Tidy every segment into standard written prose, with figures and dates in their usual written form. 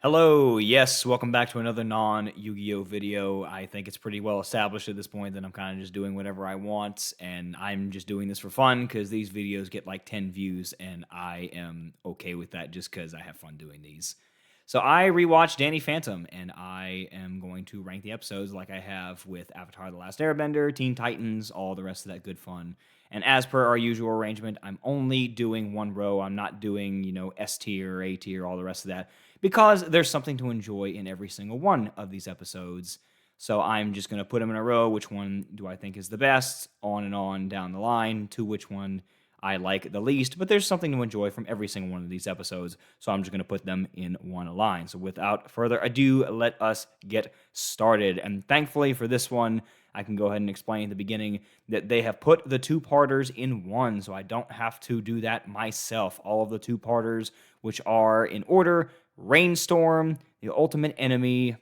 Hello, yes, welcome back to another non-Yu-Gi-Oh video. I think it's pretty well established at this point that I'm kind of just doing whatever I want, and I'm just doing this for fun because these videos get like 10 views, and I am okay with that just because I have fun doing these. So I rewatched Danny Phantom, and I am going to rank the episodes like I have with Avatar: The Last Airbender, Teen Titans, all the rest of that good fun. And as per our usual arrangement, I'm only doing one row. I'm not doing, S tier, A tier, all the rest of that because there's something to enjoy in every single one of these episodes. So I'm just going to put them in a row. Which one do I think is the best? On and on down the line to which one I like the least. But there's something to enjoy from every single one of these episodes. So I'm just going to put them in one line. So without further ado, let us get started. And thankfully for this one, I can go ahead and explain at the beginning that they have put the two-parters in one, so I don't have to do that myself. All of the two-parters, which are in order: Rainstorm, The Ultimate Enemy,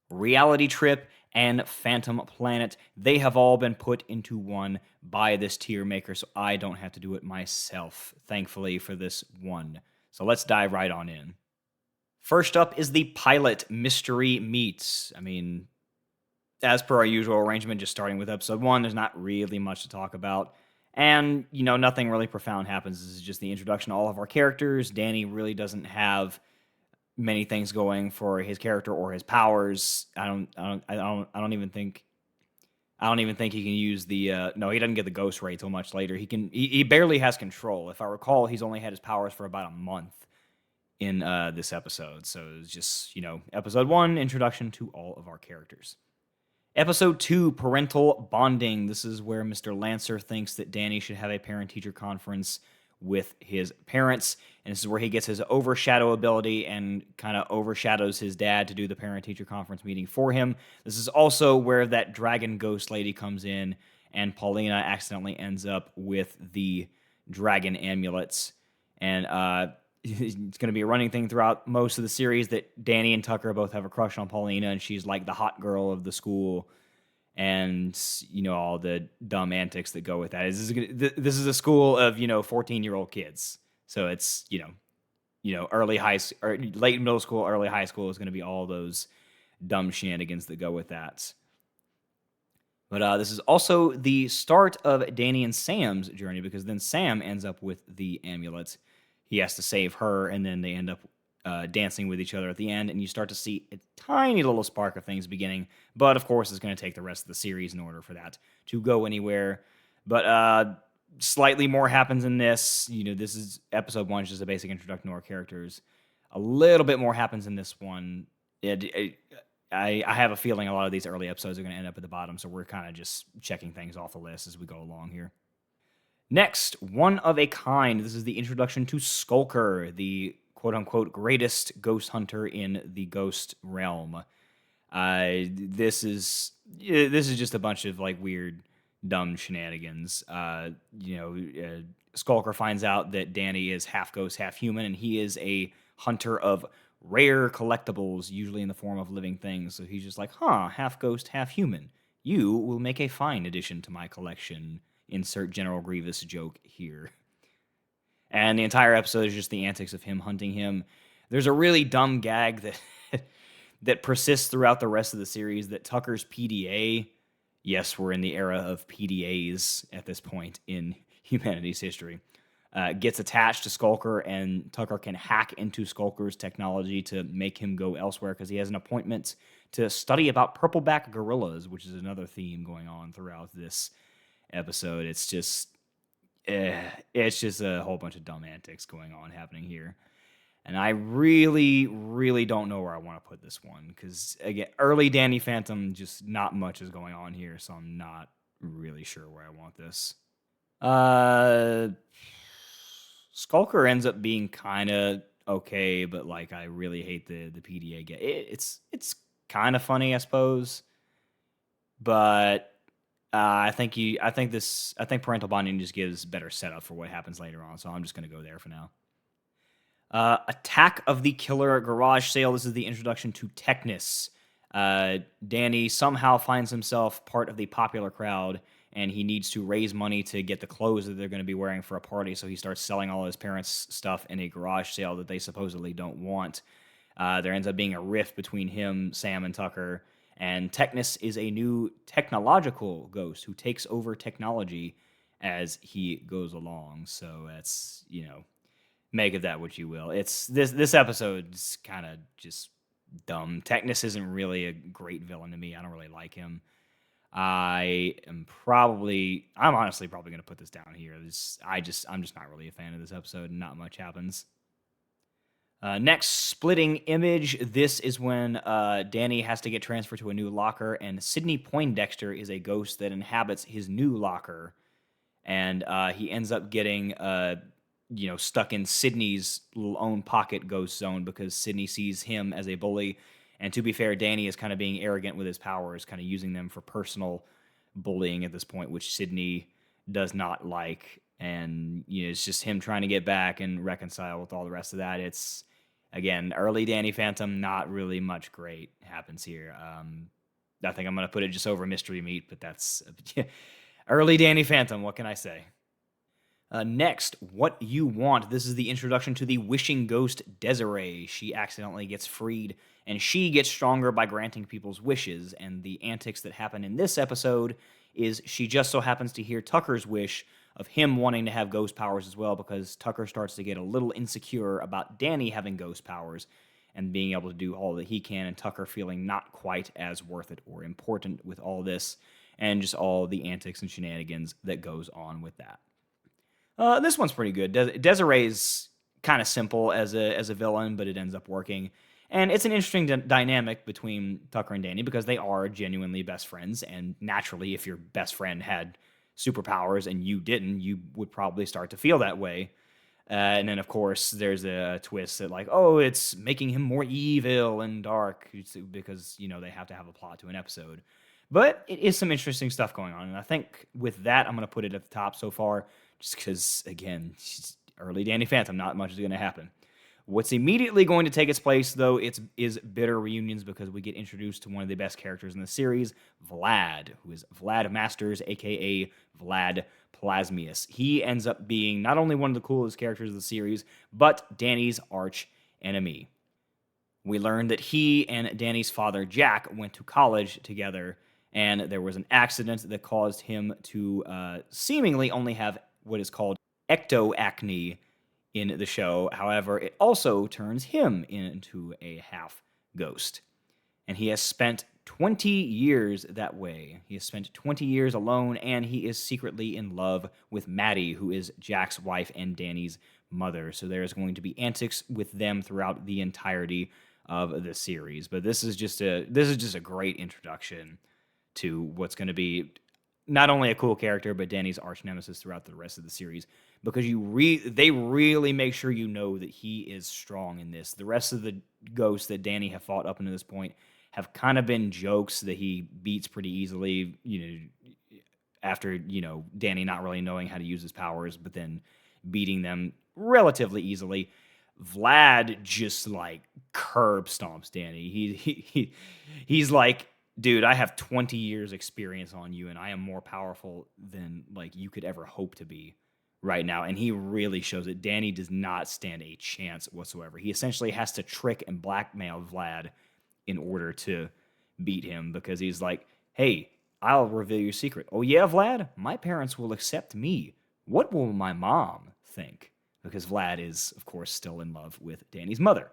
Reality Trip, and Phantom Planet. They have all been put into one by this tier maker, so I don't have to do it myself, thankfully, for this one. So let's dive right on in. First up is the pilot Mystery Meets. As per our usual arrangement, just starting with episode one, there's not really much to talk about. And, nothing really profound happens. This is just the introduction to all of our characters. Danny really doesn't have many things going for his character or his powers. I don't even think he can use the no, he doesn't get the ghost ray till much later. He barely has control. If I recall, he's only had his powers for about a month in this episode. So it's just, episode one, introduction to all of our characters. Episode 2, Parental Bonding. This is where Mr. Lancer thinks that Danny should have a parent-teacher conference with his parents, and this is where he gets his overshadow ability and kind of overshadows his dad to do the parent-teacher conference meeting for him. This is also where that dragon ghost lady comes in, and Paulina accidentally ends up with the dragon amulets. And it's going to be a running thing throughout most of the series that Danny and Tucker both have a crush on Paulina, and she's like the hot girl of the school, and all the dumb antics that go with that. This is a school of 14-year-old kids, so it's early high or late middle school, early high school is going to be all those dumb shenanigans that go with that. But this is also the start of Danny and Sam's journey, because then Sam ends up with the amulet. He has to save her, and then they end up dancing with each other at the end, and you start to see a tiny little spark of things beginning. But of course, it's going to take the rest of the series in order for that to go anywhere. But slightly more happens in this. This is episode one, just a basic introduction to our characters. A little bit more happens in this one. I have a feeling a lot of these early episodes are going to end up at the bottom, so we're kind of just checking things off the list as we go along here. Next, One of a Kind. This is the introduction to Skulker, the quote-unquote greatest ghost hunter in the ghost realm. This is just a bunch of like weird, dumb shenanigans. Skulker finds out that Danny is half ghost, half human, and he is a hunter of rare collectibles, usually in the form of living things. So he's just like, half ghost, half human. You will make a fine addition to my collection. Insert General Grievous joke here. And the entire episode is just the antics of him hunting him. There's a really dumb gag that that persists throughout the rest of the series, that Tucker's PDA, yes, we're in the era of PDAs at this point in humanity's history, gets attached to Skulker, and Tucker can hack into Skulker's technology to make him go elsewhere because he has an appointment to study about purpleback gorillas, which is another theme going on throughout this episode. It's just a whole bunch of dumb antics going on happening here. And I really, really don't know where I want to put this one, because, again, early Danny Phantom, just not much is going on here, so I'm not really sure where I want this. Skulker ends up being kind of okay, but like I really hate the PDA get. It's kind of funny, I suppose, but I think parental bonding just gives better setup for what happens later on, so I'm just going to go there for now. Attack of the Killer Garage Sale. This is the introduction to Technus. Danny somehow finds himself part of the popular crowd, and he needs to raise money to get the clothes that they're going to be wearing for a party, so he starts selling all his parents' stuff in a garage sale that they supposedly don't want. There ends up being a rift between him, Sam, and Tucker. And Technus is a new technological ghost who takes over technology as he goes along. So that's, make of that what you will. It's this episode's kind of just dumb. Technus isn't really a great villain to me. I don't really like him. I'm honestly probably going to put this down here. I'm just not really a fan of this episode, and not much happens. Next, splitting image. This is when Danny has to get transferred to a new locker, and Sidney Poindexter is a ghost that inhabits his new locker, and he ends up getting stuck in Sidney's little own pocket ghost zone because Sidney sees him as a bully. And to be fair, Danny is kind of being arrogant with his powers, kind of using them for personal bullying at this point, which Sidney does not like. And it's just him trying to get back and reconcile with all the rest of that. It's, again, early Danny Phantom, not really much great happens here. I think I'm going to put it just over Mystery Meat, but that's early Danny Phantom. What can I say? Next, What You Want. This is the introduction to the wishing ghost Desiree. She accidentally gets freed, and she gets stronger by granting people's wishes. And the antics that happen in this episode is she just so happens to hear Tucker's wish of him wanting to have ghost powers as well, because Tucker starts to get a little insecure about Danny having ghost powers and being able to do all that he can, and Tucker feeling not quite as worth it or important with all this, and just all the antics and shenanigans that goes on with that. This one's pretty good. Desiree's kind of simple as a villain, but it ends up working. And it's an interesting dynamic between Tucker and Danny because they are genuinely best friends. And naturally, if your best friend had superpowers and you didn't, you would probably start to feel that way. And then, of course, there's a twist that it's making him more evil and dark because, they have to have a plot to an episode. But it is some interesting stuff going on. And I think with that, I'm going to put it at the top so far. Just because, again, early Danny Phantom, not much is going to happen. What's immediately going to take its place, though, is bitter reunions because we get introduced to one of the best characters in the series, Vlad, who is Vlad Masters, a.k.a. Vlad Plasmius. He ends up being not only one of the coolest characters of the series, but Danny's arch enemy. We learned that he and Danny's father, Jack, went to college together, and there was an accident that caused him to seemingly only have what is called ectoacne in the show. However, it also turns him into a half ghost. And he has spent 20 years that way. He has spent 20 years alone, and he is secretly in love with Maddie, who is Jack's wife and Danny's mother. So there's going to be antics with them throughout the entirety of the series. But this is just a great introduction to what's going to be not only a cool character, but Danny's arch nemesis throughout the rest of the series, because they really make sure you know that he is strong in this. The rest of the ghosts that Danny have fought up until this point have kind of been jokes that he beats pretty easily, after, Danny not really knowing how to use his powers, but then beating them relatively easily. Vlad just curb stomps Danny. He's like, dude, I have 20 years experience on you, and I am more powerful than you could ever hope to be right now. And he really shows it. Danny does not stand a chance whatsoever. He essentially has to trick and blackmail Vlad in order to beat him, because he's like, hey, I'll reveal your secret. Oh yeah, Vlad? My parents will accept me. What will my mom think? Because Vlad is, of course, still in love with Danny's mother.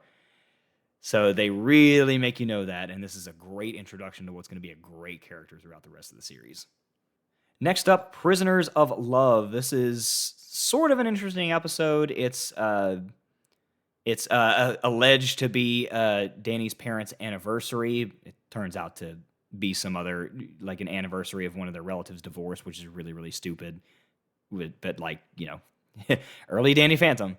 So they really make you know that, and this is a great introduction to what's going to be a great character throughout the rest of the series. Next up, Prisoners of Love. This is sort of an interesting episode. It's alleged to be Danny's parents' anniversary. It turns out to be some other, an anniversary of one of their relatives' divorce, which is really, really stupid. But early Danny Phantom.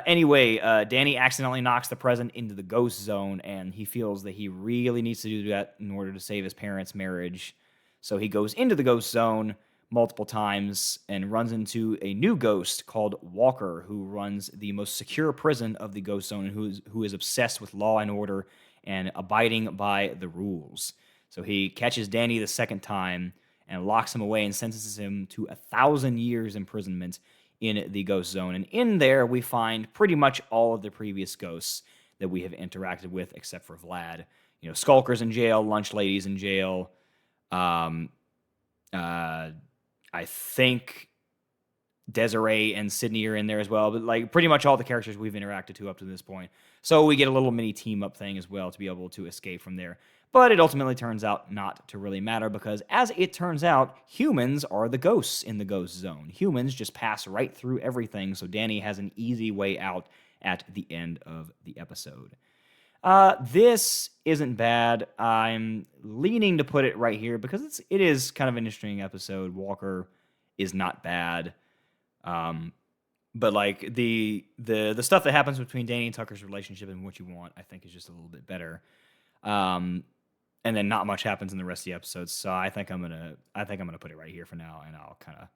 Anyway, Danny accidentally knocks the present into the ghost zone, and he feels that he really needs to do that in order to save his parents' marriage. So he goes into the ghost zone multiple times and runs into a new ghost called Walker, who runs the most secure prison of the ghost zone and who is obsessed with law and order and abiding by the rules. So he catches Danny the second time and locks him away and sentences him to 1,000 years imprisonment in the ghost zone. And in there, we find pretty much all of the previous ghosts. that we have interacted with, except for Vlad. Skulker's in jail, Lunch Lady's in jail. Um, I think Desiree and Sydney are in there as well, but like pretty much all the characters we've interacted to up to this point. So we get a little mini team up thing as well to be able to escape from there. But it ultimately turns out not to really matter because, as it turns out, humans are the ghosts in the ghost zone. Humans just pass right through everything, so Danny has an easy way out at the end of the episode. This isn't bad. I'm leaning to put it right here because it is kind of an interesting episode. Walker is not bad. But like the stuff that happens between Danny and Tucker's relationship and What You Want, I think is just a little bit better. And then not much happens in the rest of the episodes. So I think I'm gonna put it right here for now, and I'll kind of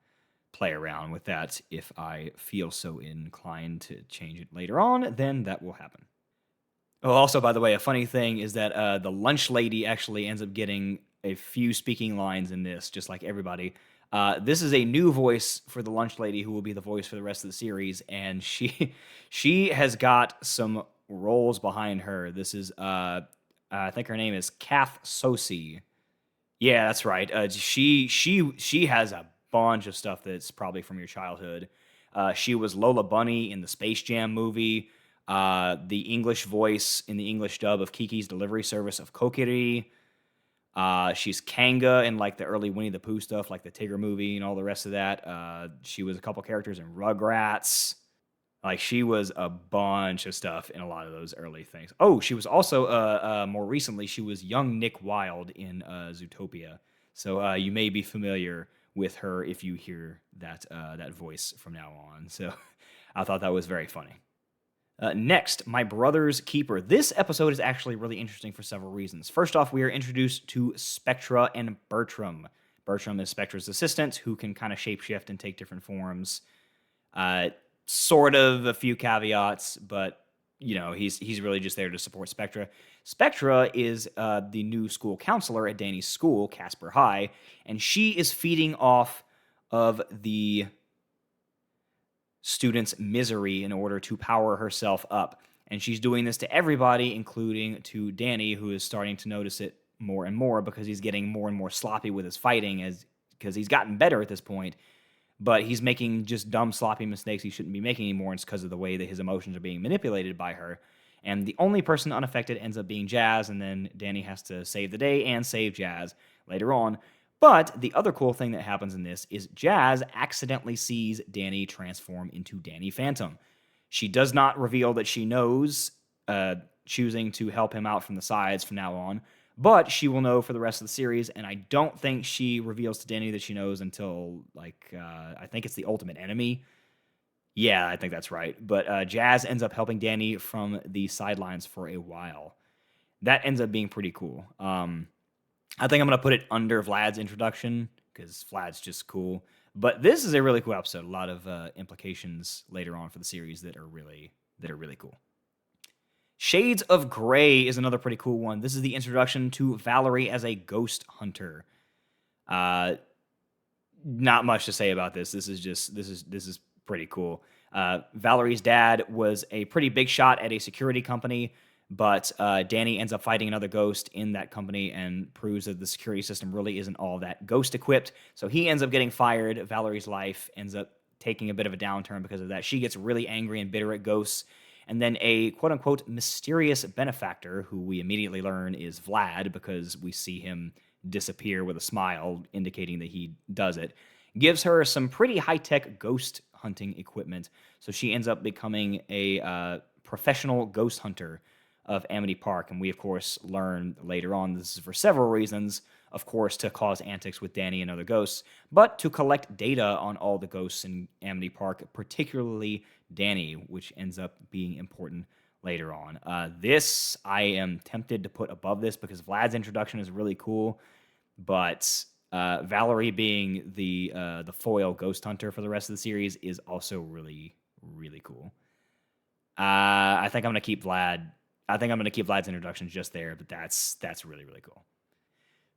play around with that. If I feel so inclined to change it later on, then that will happen. Oh, also, by the way, a funny thing is that the lunch lady actually ends up getting a few speaking lines in this, just like everybody. This is a new voice for the lunch lady who will be the voice for the rest of the series, and she has got some roles behind her. This is I think her name is Kath Sosi. Yeah, that's right. She has a bunch of stuff that's probably from your childhood. She was Lola Bunny in the Space Jam movie. The English voice in the English dub of Kiki's Delivery Service of Kokiri. She's Kanga in like the early Winnie the Pooh stuff, like the Tigger movie and all the rest of that. She was a couple characters in Rugrats. Like she was a bunch of stuff in a lot of those early things. Oh, she was also more recently she was young Nick Wilde in Zootopia. So you may be familiar with her if you hear that voice from now on. So I thought that was very funny. Next, My Brother's Keeper. This episode is actually really interesting for several reasons. First off, we are introduced to Spectra and Bertram. Bertram is Spectra's assistant who can kind of shapeshift and take different forms. Sort of a few caveats, but he's really just there to support Spectra. Spectra is the new school counselor at Danny's school, Casper High, and she is feeding off of the students' misery in order to power herself up. And she's doing this to everybody, including to Danny, who is starting to notice it more and more because he's getting more and more sloppy with his fighting because he's gotten better at this point. But he's making just dumb, sloppy mistakes he shouldn't be making anymore. And it's because of the way that his emotions are being manipulated by her. And the only person unaffected ends up being Jazz, and then Danny has to save the day and save Jazz later on. But the other cool thing that happens in this is Jazz accidentally sees Danny transform into Danny Phantom. She does not reveal that she knows, choosing to help him out from the sides from now on. But she will know for the rest of the series, and I don't think she reveals to Danny that she knows until, I think it's the Ultimate Enemy. Yeah, I think that's right. But Jazz ends up helping Danny from the sidelines for a while. That ends up being pretty cool. I think I'm going to put it under Vlad's introduction, because Vlad's just cool. But this is a really cool episode. A lot of implications later on for the series that are really cool. Shades of Grey is another pretty cool one. This is the introduction to Valerie as a ghost hunter. Not much to say about this. This is pretty cool. Valerie's dad was a pretty big shot at a security company, but Danny ends up fighting another ghost in that company and proves that the security system really isn't all that ghost equipped. So he ends up getting fired. Valerie's life ends up taking a bit of a downturn because of that. She gets really angry and bitter at ghosts. And then a quote-unquote mysterious benefactor, who we immediately learn is Vlad because we see him disappear with a smile, indicating that he does it, gives her some pretty high-tech ghost hunting equipment. So she ends up becoming a professional ghost hunter of Amity Park. And we, of course, learn later on this is for several reasons. Of course, to cause antics with Danny and other ghosts, but to collect data on all the ghosts in Amity Park, particularly Danny, which ends up being important later on. This, I am tempted to put above this because Vlad's introduction is really cool, but Valerie being the foil ghost hunter for the rest of the series is also really, really cool. I think I'm going to keep Vlad. I think I'm going to keep Vlad's introduction just there, but that's really, really cool.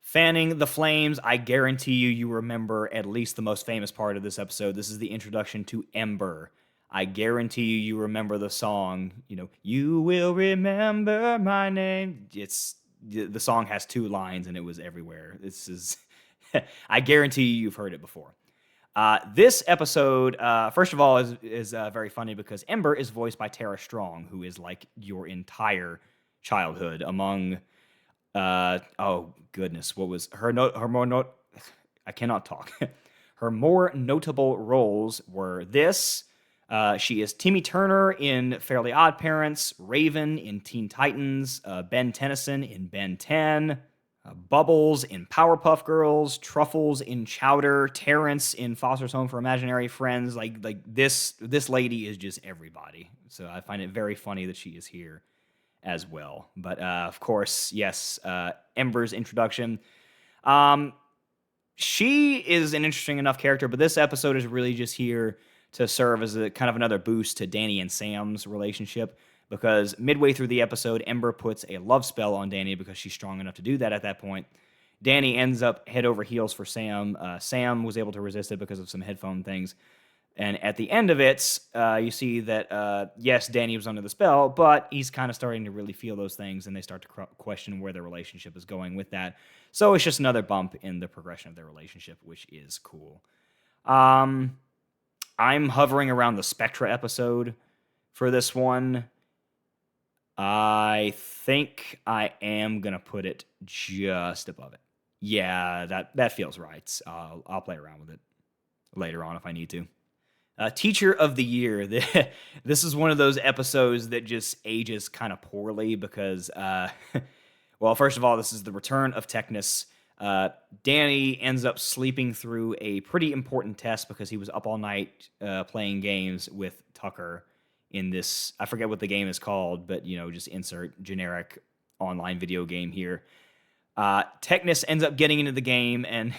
Fanning the Flames, I guarantee you remember at least the most famous part of this episode. This is the introduction to Ember. I guarantee you remember the song, you will remember my name. The song has 2 lines and it was everywhere. This is, I guarantee you've heard it before. This episode, first of all, is very funny because Ember is voiced by Tara Strong, who is like your entire childhood among, oh goodness, what was her more note? I cannot talk. Her more notable roles were this. She is Timmy Turner in Fairly Odd Parents, Raven in Teen Titans, Ben Tennyson in Ben 10, Bubbles in Powerpuff Girls, Truffles in Chowder, Terrence in Foster's Home for Imaginary Friends. Like this lady is just everybody. So I find it very funny that she is here as well. But of course, yes, Ember's introduction. She is an interesting enough character, but this episode is really just here to serve as a kind of another boost to Danny and Sam's relationship, because midway through the episode, Ember puts a love spell on Danny because she's strong enough to do that at that point. Danny ends up head over heels for Sam. Sam was able to resist it because of some headphone things. And at the end of it, you see that, yes, Danny was under the spell, but he's kind of starting to really feel those things, and they start to question where their relationship is going with that. So it's just another bump in the progression of their relationship, which is cool. I'm hovering around the Spectra episode for this one. I think I am going to put it just above it. Yeah, that feels right. I'll play around with it later on if I need to. Teacher of the Year. This is one of those episodes that just ages kind of poorly because, well, first of all, this is the return of Technus. Danny ends up sleeping through a pretty important test because he was up all night playing games with Tucker in this. I forget what the game is called, but, just insert generic online video game here. Technus ends up getting into the game, and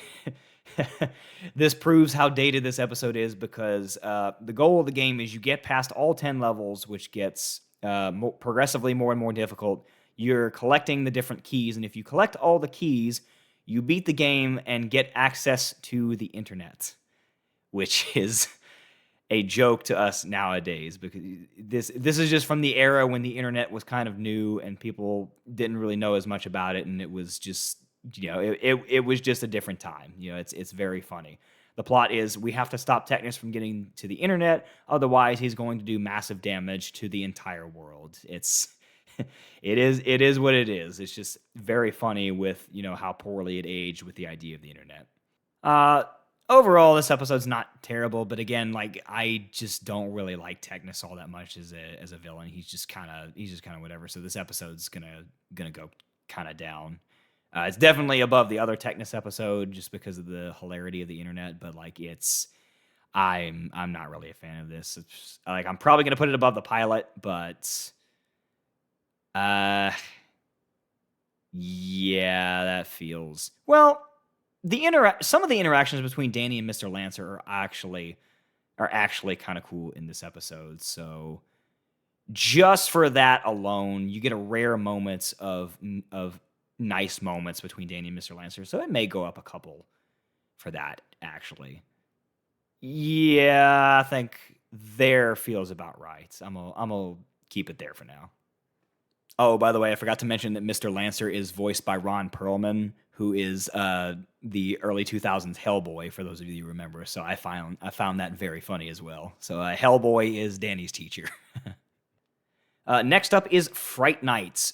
this proves how dated this episode is because the goal of the game is you get past all 10 levels, which gets progressively more and more difficult. You're collecting the different keys, and if you collect all the keys, you beat the game and get access to the internet, which is a joke to us nowadays because this is just from the era when the internet was kind of new and people didn't really know as much about it, and it was just, it was just a different time. It's very funny. The plot is we have to stop Technus from getting to the internet, otherwise he's going to do massive damage to the entire world. It is what it is. It's just very funny with, how poorly it aged with the idea of the internet. Overall, this episode's not terrible, but again, I just don't really like Technus all that much as a villain. He's just kind of whatever. So this episode's gonna go kind of down. It's definitely above the other Technus episode just because of the hilarity of the internet, but I'm not really a fan of this. It's I'm probably gonna put it above the pilot, but yeah, that feels well. Some of the interactions between Danny and Mr. Lancer are actually kind of cool in this episode. So just for that alone, you get a rare moments of nice moments between Danny and Mr. Lancer. So it may go up a couple for that, actually. Yeah, I think there feels about right. I'm gonna keep it there for now. Oh, by the way, I forgot to mention that Mr. Lancer is voiced by Ron Perlman, who is the early 2000s Hellboy, for those of you who remember. So I found that very funny as well. So Hellboy is Danny's teacher. Next up is Fright Nights.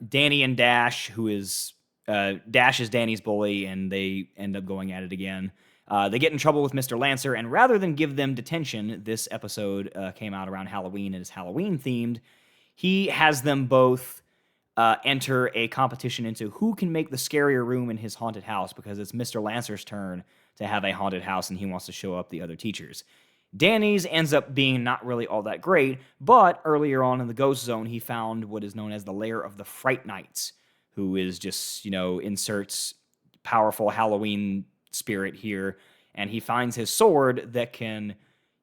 Danny and Dash, who is Dash is Danny's bully, and they end up going at it again. They get in trouble with Mr. Lancer, and rather than give them detention, this episode came out around Halloween and is Halloween themed. He has them both enter a competition into who can make the scarier room in his haunted house, because it's Mr. Lancer's turn to have a haunted house and he wants to show up the other teachers. Danny's ends up being not really all that great, but earlier on in the Ghost Zone, he found what is known as the Lair of the Fright Nights, who is just, inserts powerful Halloween spirit here, and he finds his sword that can,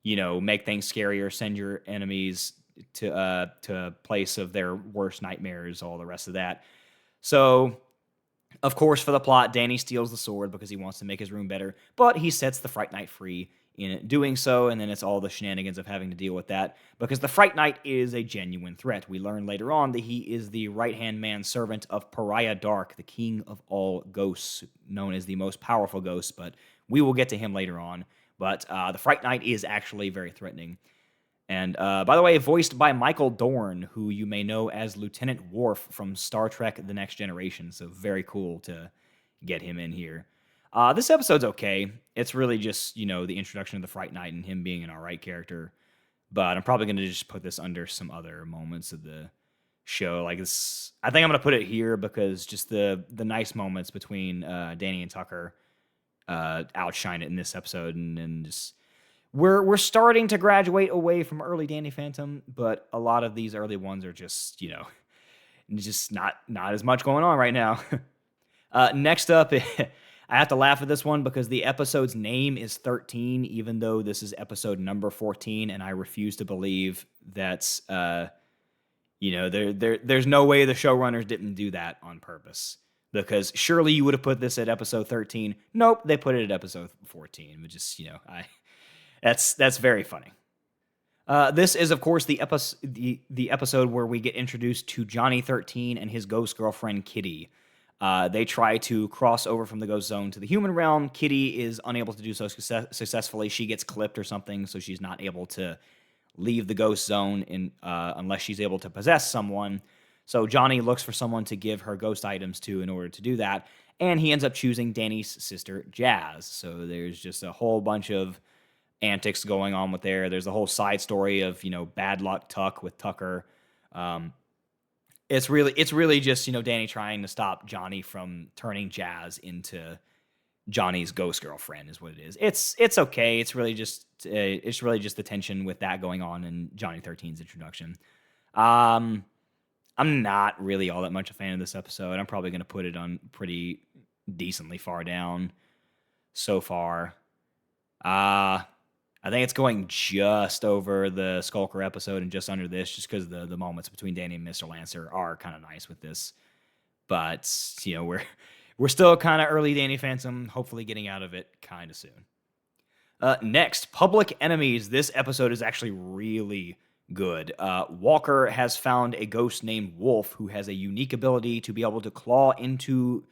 make things scarier, send your enemies to a place of their worst nightmares, all the rest of that. So, of course, for the plot, Danny steals the sword because he wants to make his room better, but he sets the Fright Night free in doing so, and then it's all the shenanigans of having to deal with that because the Fright Knight is a genuine threat. We learn later on that he is the right-hand man servant of Pariah Dark, the king of all ghosts, known as the most powerful ghost, but we will get to him later on. But the Fright Knight is actually very threatening. And by the way, voiced by Michael Dorn, who you may know as Lieutenant Worf from Star Trek The Next Generation. So very cool to get him in here. This episode's okay. It's really just, the introduction of the Fright Knight and him being an alright character. But I'm probably going to just put this under some other moments of the show. Like this, I think I'm going to put it here because just the nice moments between Danny and Tucker outshine it in this episode, and just we're starting to graduate away from early Danny Phantom, but a lot of these early ones are just just not as much going on right now. Next up, I have to laugh at this one because the episode's name is 13, even though this is episode number 14, and I refuse to believe that's there's no way the showrunners didn't do that on purpose. Because surely you would have put this at episode 13. Nope, they put it at episode 14. Which is, that's very funny. This is, of course, the episode where we get introduced to Johnny 13 and his ghost girlfriend Kitty. They try to cross over from the ghost zone to the human realm. Kitty is unable to do so successfully. She gets clipped or something, so she's not able to leave the ghost zone unless she's able to possess someone. So Johnny looks for someone to give her ghost items to in order to do that, and he ends up choosing Danny's sister, Jazz. So there's just a whole bunch of antics going on with there. There's a whole side story of, bad luck Tuck with Tucker. It's really just, Danny trying to stop Johnny from turning Jazz into Johnny's ghost girlfriend is what it is. It's okay. It's really just the tension with that going on in Johnny 13's introduction. I'm not really all that much a fan of this episode. I'm probably going to put it on pretty decently far down so far. I think it's going just over the Skulker episode and just under this, just because the moments between Danny and Mr. Lancer are kind of nice with this. But, we're still kind of early Danny Phantom, hopefully getting out of it kind of soon. Next, Public Enemies. This episode is actually really good. Walker has found a ghost named Wolf who has a unique ability to be able to claw into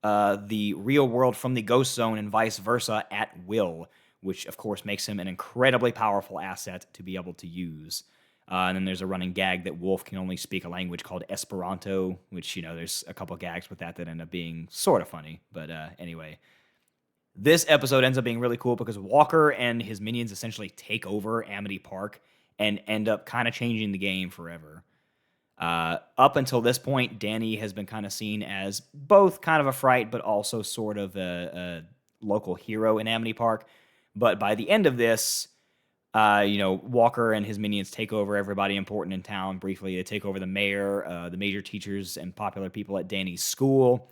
the real world from the ghost zone and vice versa at will, which of course makes him an incredibly powerful asset to be able to use. And then there's a running gag that Wolf can only speak a language called Esperanto, which, there's a couple gags with that end up being sort of funny. But anyway, this episode ends up being really cool because Walker and his minions essentially take over Amity Park and end up kind of changing the game forever. Up until this point, Danny has been kind of seen as both kind of a fright, but also sort of a local hero in Amity Park. But by the end of this, Walker and his minions take over everybody important in town. Briefly, they take over the mayor, the major teachers, and popular people at Danny's school.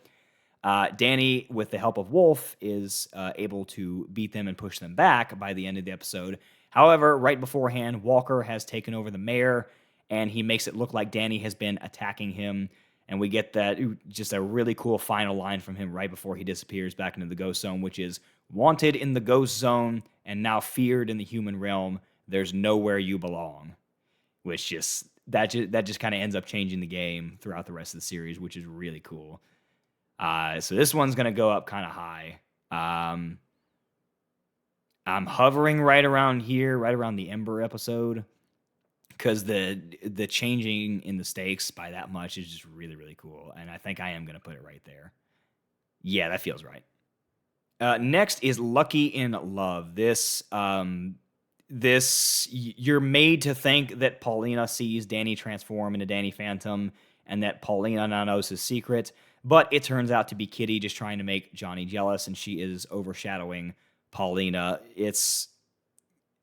Danny, with the help of Wolf, is able to beat them and push them back by the end of the episode. However, right beforehand, Walker has taken over the mayor, and he makes it look like Danny has been attacking him. And we get that, just a really cool final line from him right before he disappears back into the ghost zone, which is, "Wanted in the ghost zone and now feared in the human realm. There's nowhere you belong." Which just kind of ends up changing the game throughout the rest of the series, which is really cool. So this one's going to go up kind of high. I'm hovering right around here, right around the Ember episode, because the changing in the stakes by that much is just really, really cool. And I think I am going to put it right there. Yeah, that feels right. Next is Lucky in Love. This you're made to think that Paulina sees Danny transform into Danny Phantom and that Paulina now knows his secret, but it turns out to be Kitty just trying to make Johnny jealous, and she is overshadowing Paulina. This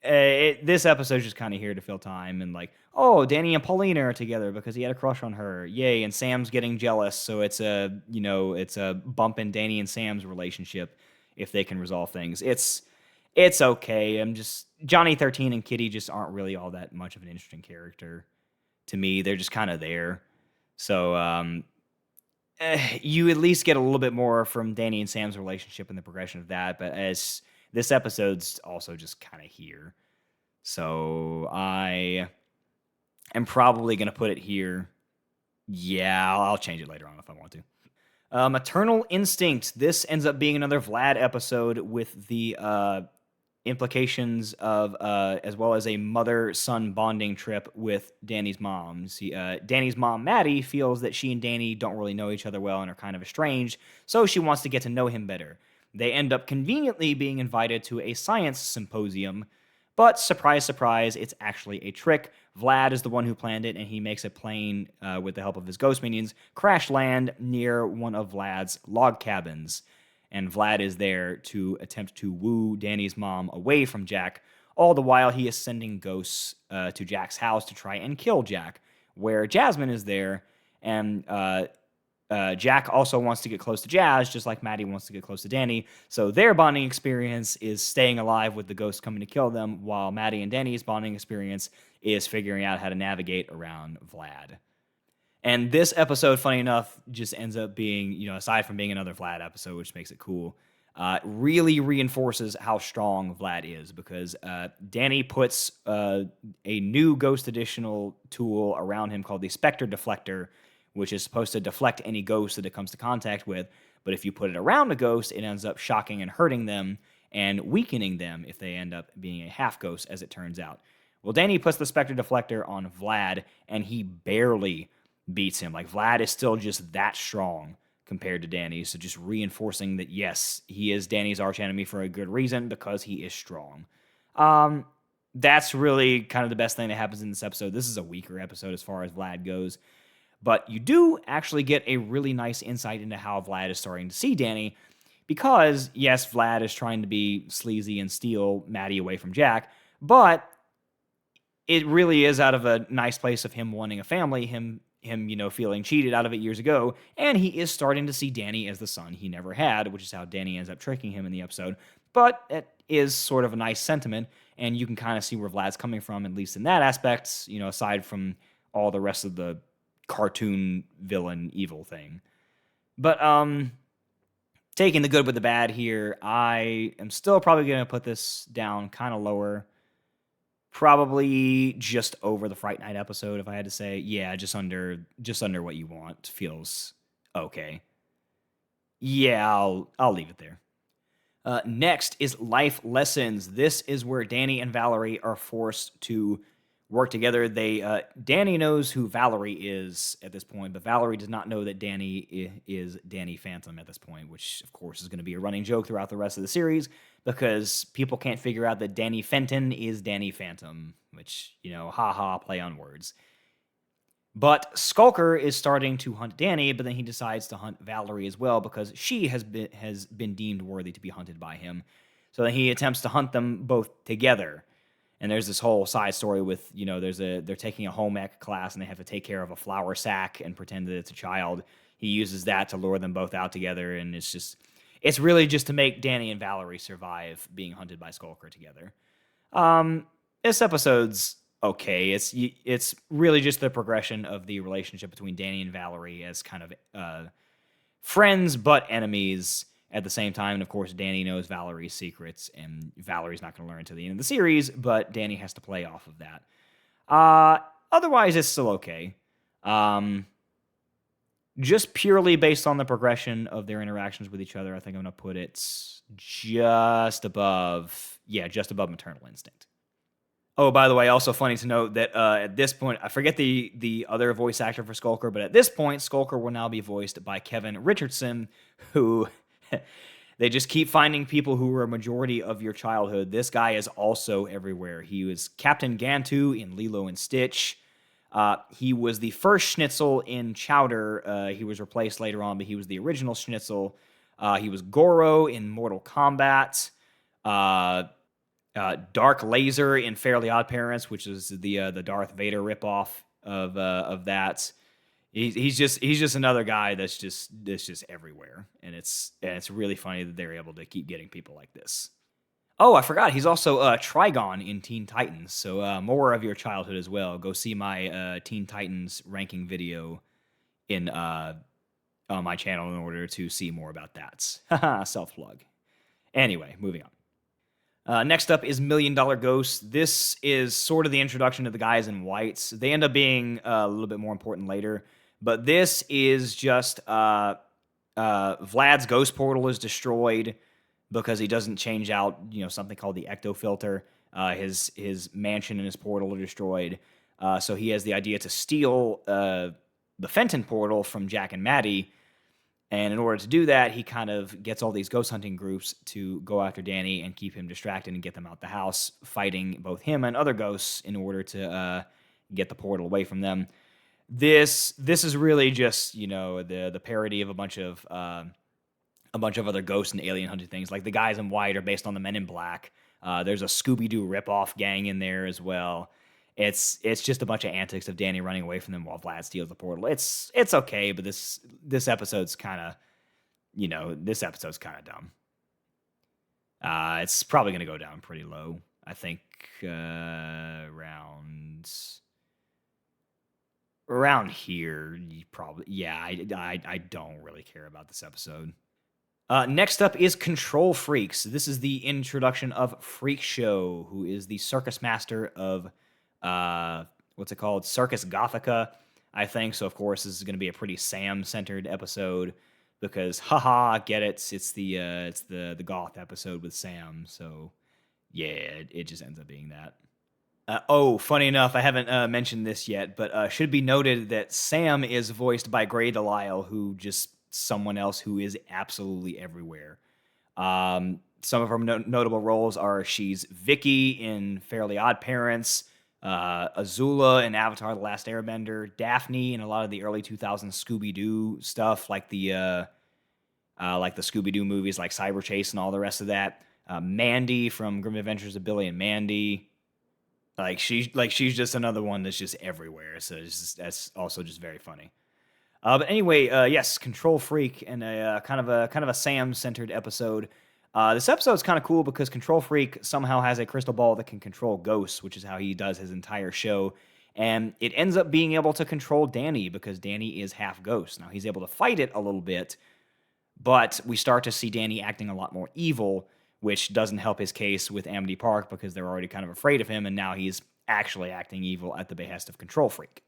episode's just kind of here to fill time and like, oh, Danny and Paulina are together because he had a crush on her. Yay, and Sam's getting jealous, so it's a bump in Danny and Sam's relationship if they can resolve things. It's okay. Johnny 13 and Kitty just aren't really all that much of an interesting character to me. They're just kind of there. So you at least get a little bit more from Danny and Sam's relationship and the progression of that, but as This episode's also just kind of here. So I am probably going to put it here. Yeah, I'll change it later on if I want to. Maternal Instinct. This ends up being another Vlad episode with the implications of, as well as a mother-son bonding trip with Danny's mom. See, Danny's mom, Maddie, feels that she and Danny don't really know each other well and are kind of estranged, so she wants to get to know him better. They end up conveniently being invited to a science symposium, but surprise, surprise, it's actually a trick. Vlad is the one who planned it, and he makes a plane, with the help of his ghost minions, crash land near one of Vlad's log cabins. And Vlad is there to attempt to woo Danny's mom away from Jack. All the while, he is sending ghosts to Jack's house to try and kill Jack, where Jasmine is there, and Jack also wants to get close to Jazz, just like Maddie wants to get close to Danny. So their bonding experience is staying alive with the ghosts coming to kill them, while Maddie and Danny's bonding experience is figuring out how to navigate around Vlad. And this episode, funny enough, just ends up being, aside from being another Vlad episode, which makes it cool, really reinforces how strong Vlad is, because Danny puts a new ghost additional tool around him called the Spectre Deflector, which is supposed to deflect any ghost that it comes to contact with. But if you put it around a ghost, it ends up shocking and hurting them and weakening them if they end up being a half ghost, as it turns out. Well, Danny puts the Spectre Deflector on Vlad, and he barely beats him. Like, Vlad is still just that strong compared to Danny. So just reinforcing that, yes, he is Danny's archenemy for a good reason, because he is strong. That's really kind of the best thing that happens in this episode. This is a weaker episode as far as Vlad goes. But you do actually get a really nice insight into how Vlad is starting to see Danny, because, yes, Vlad is trying to be sleazy and steal Maddie away from Jack, but it really is out of a nice place of him wanting a family, him feeling cheated out of it years ago, and he is starting to see Danny as the son he never had, which is how Danny ends up tricking him in the episode. But it is sort of a nice sentiment, and you can kind of see where Vlad's coming from, at least in that aspect, aside from all the rest of the cartoon villain evil thing. But taking the good with the bad here, I am still probably going to put this down kind of lower. Probably just over the Fright Night episode, if I had to say. Yeah, just under what you want. Feels okay. Yeah, I'll leave it there. Next is Life Lessons. This is where Danny and Valerie are forced to work together. Danny knows who Valerie is at this point, but Valerie does not know that Danny is Danny Phantom at this point, which, of course, is going to be a running joke throughout the rest of the series, because people can't figure out that Danny Fenton is Danny Phantom, which, haha, play on words. But Skulker is starting to hunt Danny, but then he decides to hunt Valerie as well, because she has been deemed worthy to be hunted by him. So then he attempts to hunt them both together. And there's this whole side story with, they're taking a home ec class, and they have to take care of a flour sack and pretend that it's a child. He uses that to lure them both out together, and it's really just to make Danny and Valerie survive being hunted by Skulker together. This episode's okay. It's really just the progression of the relationship between Danny and Valerie as kind of friends but enemies at the same time. And of course, Danny knows Valerie's secrets, and Valerie's not going to learn until the end of the series, but Danny has to play off of that. Otherwise, it's still okay. Just purely based on the progression of their interactions with each other, I think I'm going to put it just above Maternal Instinct. Oh, by the way, also funny to note that at this point, I forget the other voice actor for Skulker, but at this point, Skulker will now be voiced by Kevin Richardson, who they just keep finding people who were a majority of your childhood. This guy is also everywhere. He was Captain Gantu in Lilo and Stitch. He was the first Schnitzel in Chowder. He was replaced later on, but he was the original Schnitzel. He was Goro in Mortal Kombat. Dark Laser in Fairly Odd Parents, which is the Darth Vader ripoff of that. He's just another guy that's just everywhere, and it's really funny that they're able to keep getting people like this. Oh, I forgot. He's also Trigon in Teen Titans, so more of your childhood as well. Go see my Teen Titans ranking video in on my channel in order to see more about that. Haha, self-plug. Anyway, moving on. Next up is Million Dollar Ghost. This is sort of the introduction to the guys in whites. They end up being a little bit more important later, but this is just Vlad's ghost portal is destroyed because he doesn't change out, something called the ecto filter. His mansion and his portal are destroyed. So he has the idea to steal the Fenton portal from Jack and Maddie. And in order to do that, he kind of gets all these ghost hunting groups to go after Danny and keep him distracted and get them out the house, fighting both him and other ghosts in order to get the portal away from them. This is really just the parody of a bunch of other ghost and alien hunting things. Like the guys in white are based on the Men in Black. There's a Scooby-Doo ripoff gang in there as well. It's just a bunch of antics of Danny running away from them while Vlad steals the portal. It's okay, but this episode's kind of, dumb. It's probably going to go down pretty low. I think around here, I don't really care about this episode. Next up is Control Freaks. This is the introduction of Freak Show, who is the circus master of what's it called? Circus Gothica, I think. So of course this is going to be a pretty Sam-centered episode because get it? It's the goth episode with Sam. So yeah, it just ends up being that. Funny enough, I haven't mentioned this yet, but should be noted that Sam is voiced by Grey Delisle, who just someone else who is absolutely everywhere. Some of her notable roles are she's Vicky in Fairly Odd Parents, Azula in Avatar: The Last Airbender, Daphne in a lot of the early 2000s Scooby-Doo stuff, like the Scooby-Doo movies like Cyber Chase and all the rest of that. Mandy from Grim Adventures of Billy and Mandy. She's just another one that's just everywhere. So that's also just very funny. But anyway, yes, Control Freak and a kind of a Sam-centered episode. This episode's kind of cool because Control Freak somehow has a crystal ball that can control ghosts, which is how he does his entire show. And it ends up being able to control Danny because Danny is half ghost. Now, he's able to fight it a little bit, but we start to see Danny acting a lot more evil, which doesn't help his case with Amity Park because they're already kind of afraid of him, and now he's actually acting evil at the behest of Control Freak.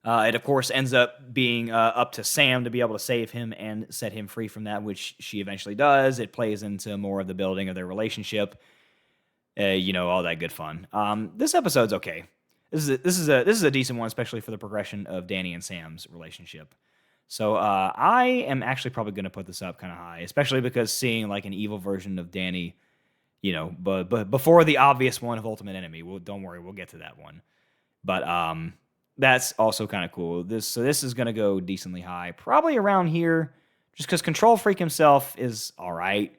It, of course, ends up being up to Sam to be able to save him and set him free from that, which she eventually does. It plays into more of the building of their relationship, all that good fun. This episode's okay. This is a decent one, especially for the progression of Danny and Sam's relationship. So I am actually probably going to put this up kind of high, especially because seeing like an evil version of Danny, but before the obvious one of Ultimate Enemy. Don't worry, we'll get to that one. But that's also kind of cool. This is going to go decently high, probably around here, just because Control Freak himself is all right,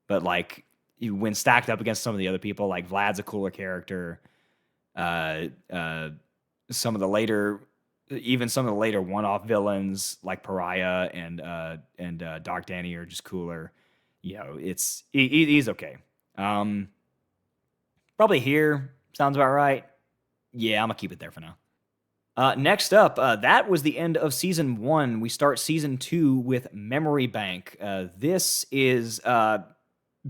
but like when stacked up against some of the other people, like Vlad's a cooler character. Some of the later one-off villains like Pariah and Dark Danny are just cooler. He's okay. Probably here sounds about right. Yeah, I'm gonna keep it there for now. Next up, that was the end of season 1. We start season 2 with Memory Bank. This is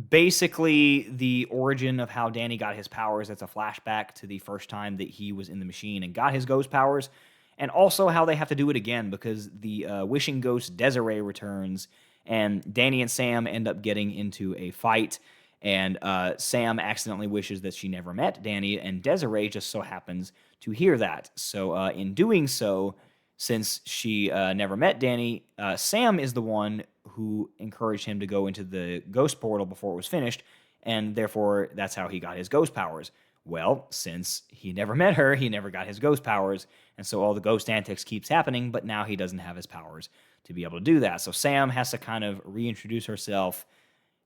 basically the origin of how Danny got his powers. It's a flashback to the first time that he was in the machine and got his ghost powers, and also how they have to do it again because the wishing ghost Desiree returns, and Danny and Sam end up getting into a fight. And Sam accidentally wishes that she never met Danny, and Desiree just so happens to hear that. So in doing so, since she never met Danny, Sam is the one who encouraged him to go into the ghost portal before it was finished, and therefore that's how he got his ghost powers. Well, since he never met her, he never got his ghost powers, and so all the ghost antics keeps happening, but now he doesn't have his powers to be able to do that. So Sam has to kind of reintroduce herself,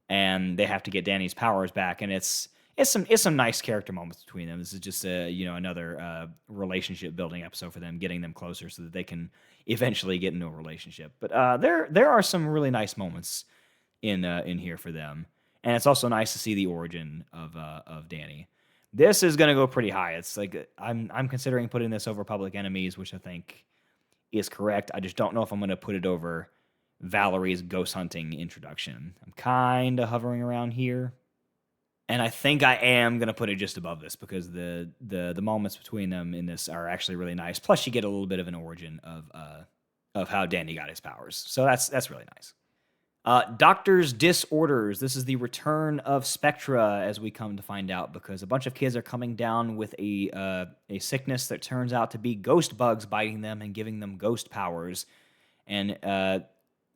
and they have to get Danny's powers back, and it's some nice character moments between them. This is just another relationship building episode for them, getting them closer so that they can eventually get into a relationship. But there are some really nice moments in here for them, and it's also nice to see the origin of Danny. This is gonna go pretty high. It's like I'm considering putting this over Public Enemies, which I think is correct. I just don't know if I'm gonna put it over Valerie's ghost hunting introduction. I'm kind of hovering around here. And I think I am gonna put it just above this because the moments between them in this are actually really nice. Plus, you get a little bit of an origin of how Danny got his powers, so that's really nice. Doctor's Disorders. This is the return of Spectra, as we come to find out, because a bunch of kids are coming down with a sickness that turns out to be ghost bugs biting them and giving them ghost powers. And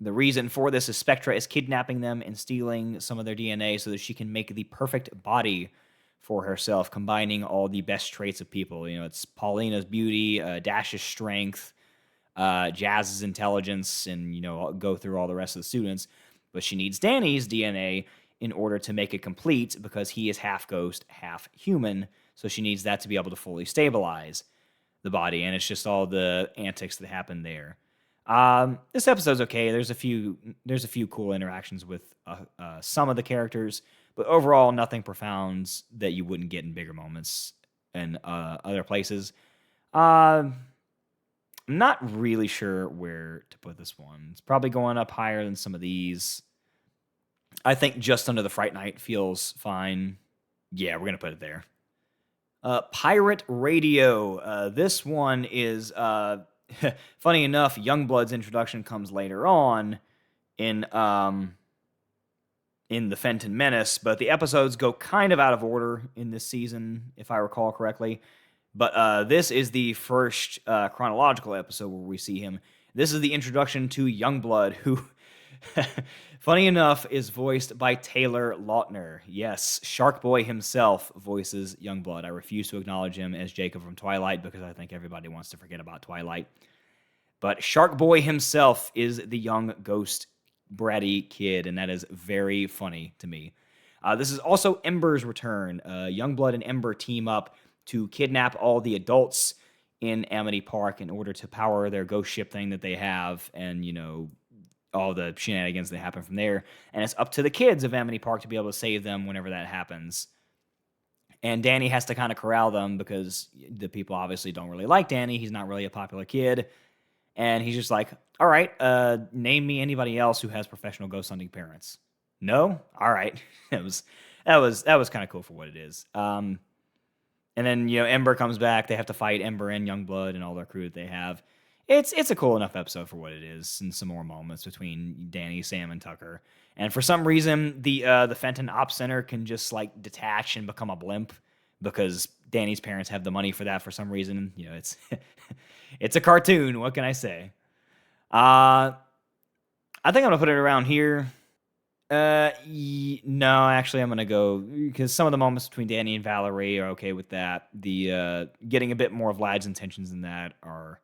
the reason for this is Spectra is kidnapping them and stealing some of their DNA so that she can make the perfect body for herself, combining all the best traits of people. You know, it's Paulina's beauty, Dash's strength, Jazz's intelligence, and, you know, go through all the rest of the students. But she needs Danny's DNA in order to make it complete because he is half ghost, half human. So she needs that to be able to fully stabilize the body. And it's just all the antics that happen there. This episode's okay. There's a few cool interactions with some of the characters, but overall, nothing profound that you wouldn't get in bigger moments in other places. I'm not really sure where to put this one. It's probably going up higher than some of these. I think just under the Fright Night feels fine. Yeah, we're gonna put it there. Pirate Radio. This one is funny enough. Youngblood's introduction comes later on in the Fenton Menace, but the episodes go kind of out of order in this season, if I recall correctly. But this is the first chronological episode where we see him. This is the introduction to Youngblood, who, funny enough, is voiced by Taylor Lautner. Yes, Shark Boy himself voices Youngblood. I refuse to acknowledge him as Jacob from Twilight because I think everybody wants to forget about Twilight. But Shark Boy himself is the young ghost bratty kid, and that is very funny to me. This is also Ember's return. Youngblood and Ember team up to kidnap all the adults in Amity Park in order to power their ghost ship thing that they have, and, you know, all the shenanigans that happen from there. And it's up to the kids of Amity Park to be able to save them whenever that happens. And Danny has to kind of corral them because the people obviously don't really like Danny. He's not really a popular kid. And he's just like, all right, name me anybody else who has professional ghost hunting parents. No? All right. That was kind of cool for what it is. And then, you know, Ember comes back. They have to fight Ember and Youngblood and all their crew that they have. It's a cool enough episode for what it is, and some more moments between Danny, Sam, and Tucker. And for some reason, the Fenton Ops Center can just like detach and become a blimp because Danny's parents have the money for that for some reason. You know, it's it's a cartoon. What can I say? I think I'm gonna put it around here. No, actually, I'm gonna go because some of the moments between Danny and Valerie are okay with that. The getting a bit more of Vlad's intentions in that are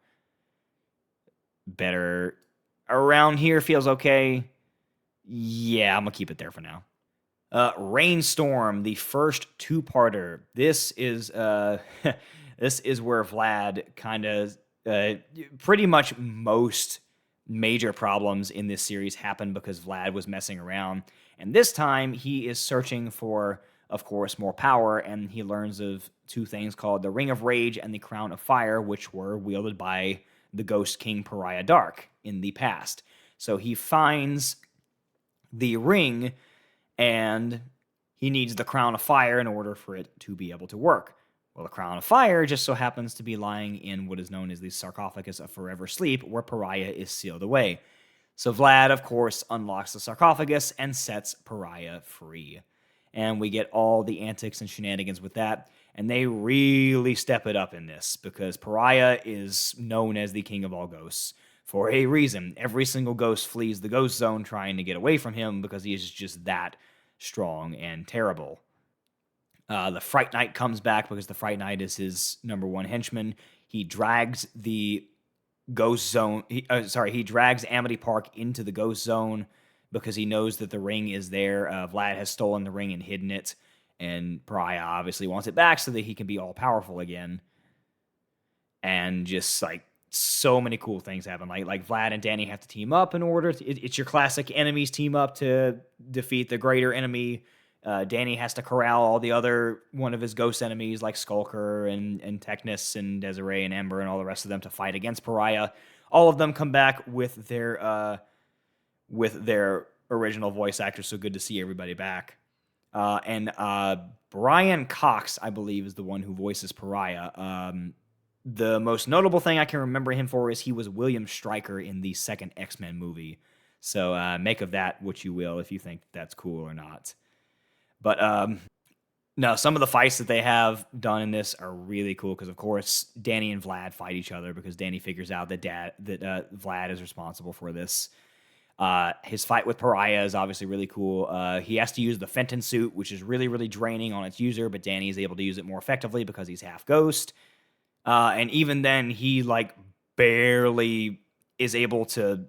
better. Around here feels okay. Yeah, I'm gonna keep it there for now. Rainstorm, the first two-parter. This is this is where Vlad kind of pretty much most major problems in this series happen because Vlad was messing around. And this time he is searching for, of course, more power, and he learns of two things called the Ring of Rage and the Crown of Fire, which were wielded by the Ghost King Pariah Dark in the past. So he finds the ring, and he needs the Crown of Fire in order for it to be able to work. Well, the Crown of Fire just so happens to be lying in what is known as the Sarcophagus of Forever Sleep, where Pariah is sealed away. So Vlad, of course, unlocks the sarcophagus and sets Pariah free. And we get all the antics and shenanigans with that, and they really step it up in this, because Pariah is known as the king of all ghosts for a reason. Every single ghost flees the ghost zone trying to get away from him because he is just that strong and terrible. The Fright Knight comes back because the Fright Knight is his number one henchman. He drags the ghost zone. He drags Amity Park into the ghost zone because he knows that the ring is there. Vlad has stolen the ring and hidden it, and Pariah obviously wants it back so that he can be all powerful again. And just like so many cool things happen. Like Vlad and Danny have to team up in order. It's your classic enemies team up to defeat the greater enemy. Danny has to corral all the other one of his ghost enemies like Skulker and Technus and Desiree and Ember and all the rest of them to fight against Pariah. All of them come back with their original voice actors, so good to see everybody back. And Brian Cox, I believe, is the one who voices Pariah. The most notable thing I can remember him for is he was William Stryker in the second X-Men movie. So make of that what you will, if you think that's cool or not. But no, some of the fights that they have done in this are really cool because, of course, Danny and Vlad fight each other because Danny figures out that Vlad is responsible for this. His fight with Pariah is obviously really cool. He has to use the Fenton suit, which is really, really draining on its user, but Danny is able to use it more effectively because he's half ghost. And even then, he barely is able to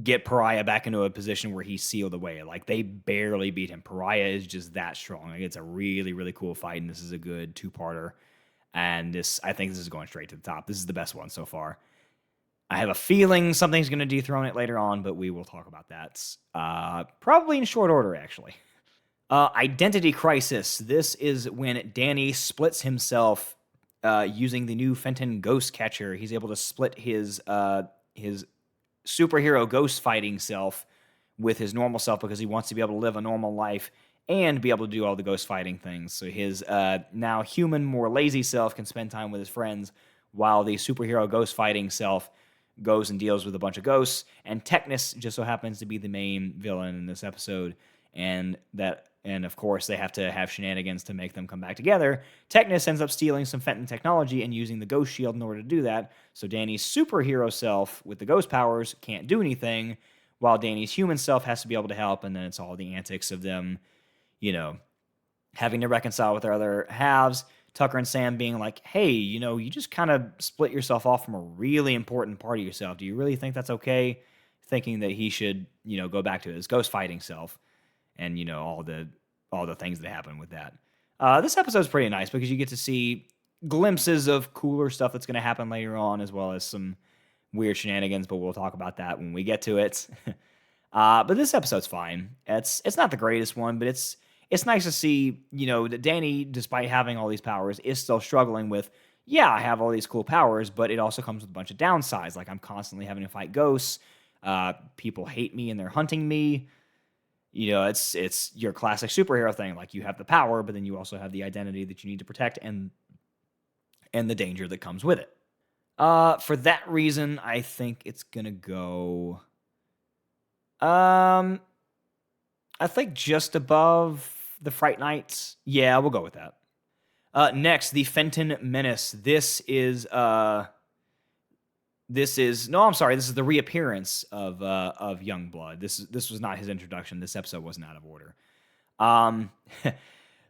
get Pariah back into a position where he's sealed away. They barely beat him. Pariah is just that strong. It's a really, really cool fight, and this is a good two-parter. And I think this is going straight to the top. This is the best one so far. I have a feeling something's going to dethrone it later on, but we will talk about that probably in short order, actually. Identity Crisis. This is when Danny splits himself using the new Fenton Ghost Catcher. He's able to split his superhero ghost fighting self with his normal self because he wants to be able to live a normal life and be able to do all the ghost fighting things. So his now human, more lazy self can spend time with his friends while the superhero ghost fighting self goes and deals with a bunch of ghosts. And Technus just so happens to be the main villain in this episode. And of course, they have to have shenanigans to make them come back together. Technus ends up stealing some Fenton technology and using the Ghost Shield in order to do that. So Danny's superhero self with the ghost powers can't do anything, while Danny's human self has to be able to help. And then it's all the antics of them, having to reconcile with their other halves. Tucker and Sam being like, hey, you just kind of split yourself off from a really important part of yourself. Do you really think that's okay? Thinking that he should, go back to his ghost fighting self. And all the things that happen with that. This episode's pretty nice because you get to see glimpses of cooler stuff that's going to happen later on, as well as some weird shenanigans. But we'll talk about that when we get to it. But this episode's fine. It's not the greatest one, but it's nice to see that Danny, despite having all these powers, is still struggling with. Yeah, I have all these cool powers, but it also comes with a bunch of downsides. I'm constantly having to fight ghosts. People hate me and they're hunting me. It's your classic superhero thing. You have the power, but then you also have the identity that you need to protect and the danger that comes with it. For that reason, I think it's gonna go. I think just above the Fright Nights. Yeah, we'll go with that. Next, the Fenton Menace. This is This is the reappearance of Youngblood. This was not his introduction. This episode wasn't out of order.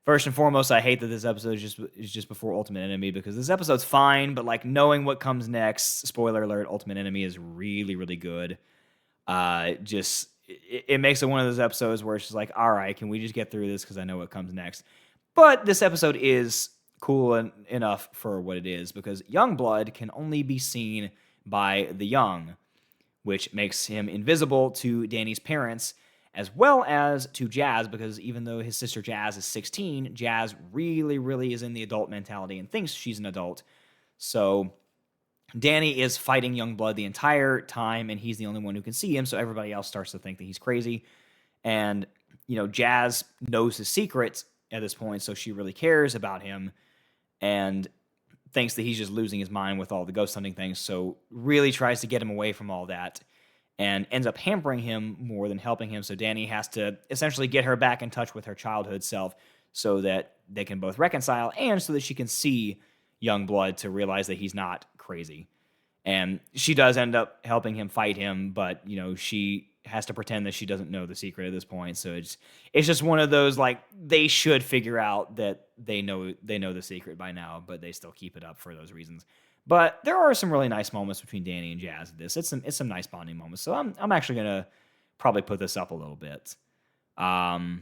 First and foremost, I hate that this episode is just before Ultimate Enemy because this episode's fine, but knowing what comes next, spoiler alert, Ultimate Enemy is really, really good. It makes it one of those episodes where it's just all right, can we just get through this because I know what comes next. But this episode is cool enough for what it is because Youngblood can only be seen by the young, which makes him invisible to Danny's parents as well as to Jazz, because even though his sister Jazz is 16, Jazz really, really is in the adult mentality and thinks she's an adult. So Danny is fighting Youngblood the entire time, and he's the only one who can see him, so everybody else starts to think that he's crazy. And, Jazz knows his secrets at this point, so she really cares about him and thinks that he's just losing his mind with all the ghost hunting things, so really tries to get him away from all that and ends up hampering him more than helping him. So Danny has to essentially get her back in touch with her childhood self so that they can both reconcile and so that she can see Youngblood to realize that he's not crazy. And she does end up helping him fight him, but, she has to pretend that she doesn't know the secret at this point. So it's just one of those, they should figure out that they know the secret by now, but they still keep it up for those reasons. But there are some really nice moments between Danny and Jazz in this. It's some nice bonding moments. So I'm actually going to probably put this up a little bit. I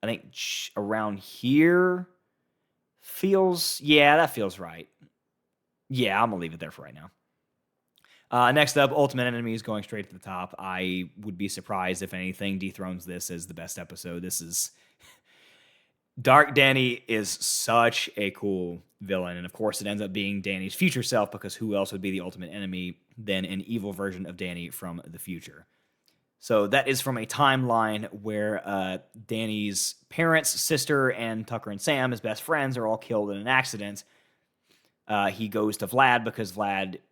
think around here that feels right. Yeah, I'm going to leave it there for right now. Next up, Ultimate Enemy is going straight to the top. I would be surprised if anything dethrones this as the best episode. This is... Dark Danny is such a cool villain, and of course it ends up being Danny's future self, because who else would be the ultimate enemy than an evil version of Danny from the future? So that is from a timeline where Danny's parents, sister, and Tucker and Sam, his best friends, are all killed in an accident. He goes to Vlad because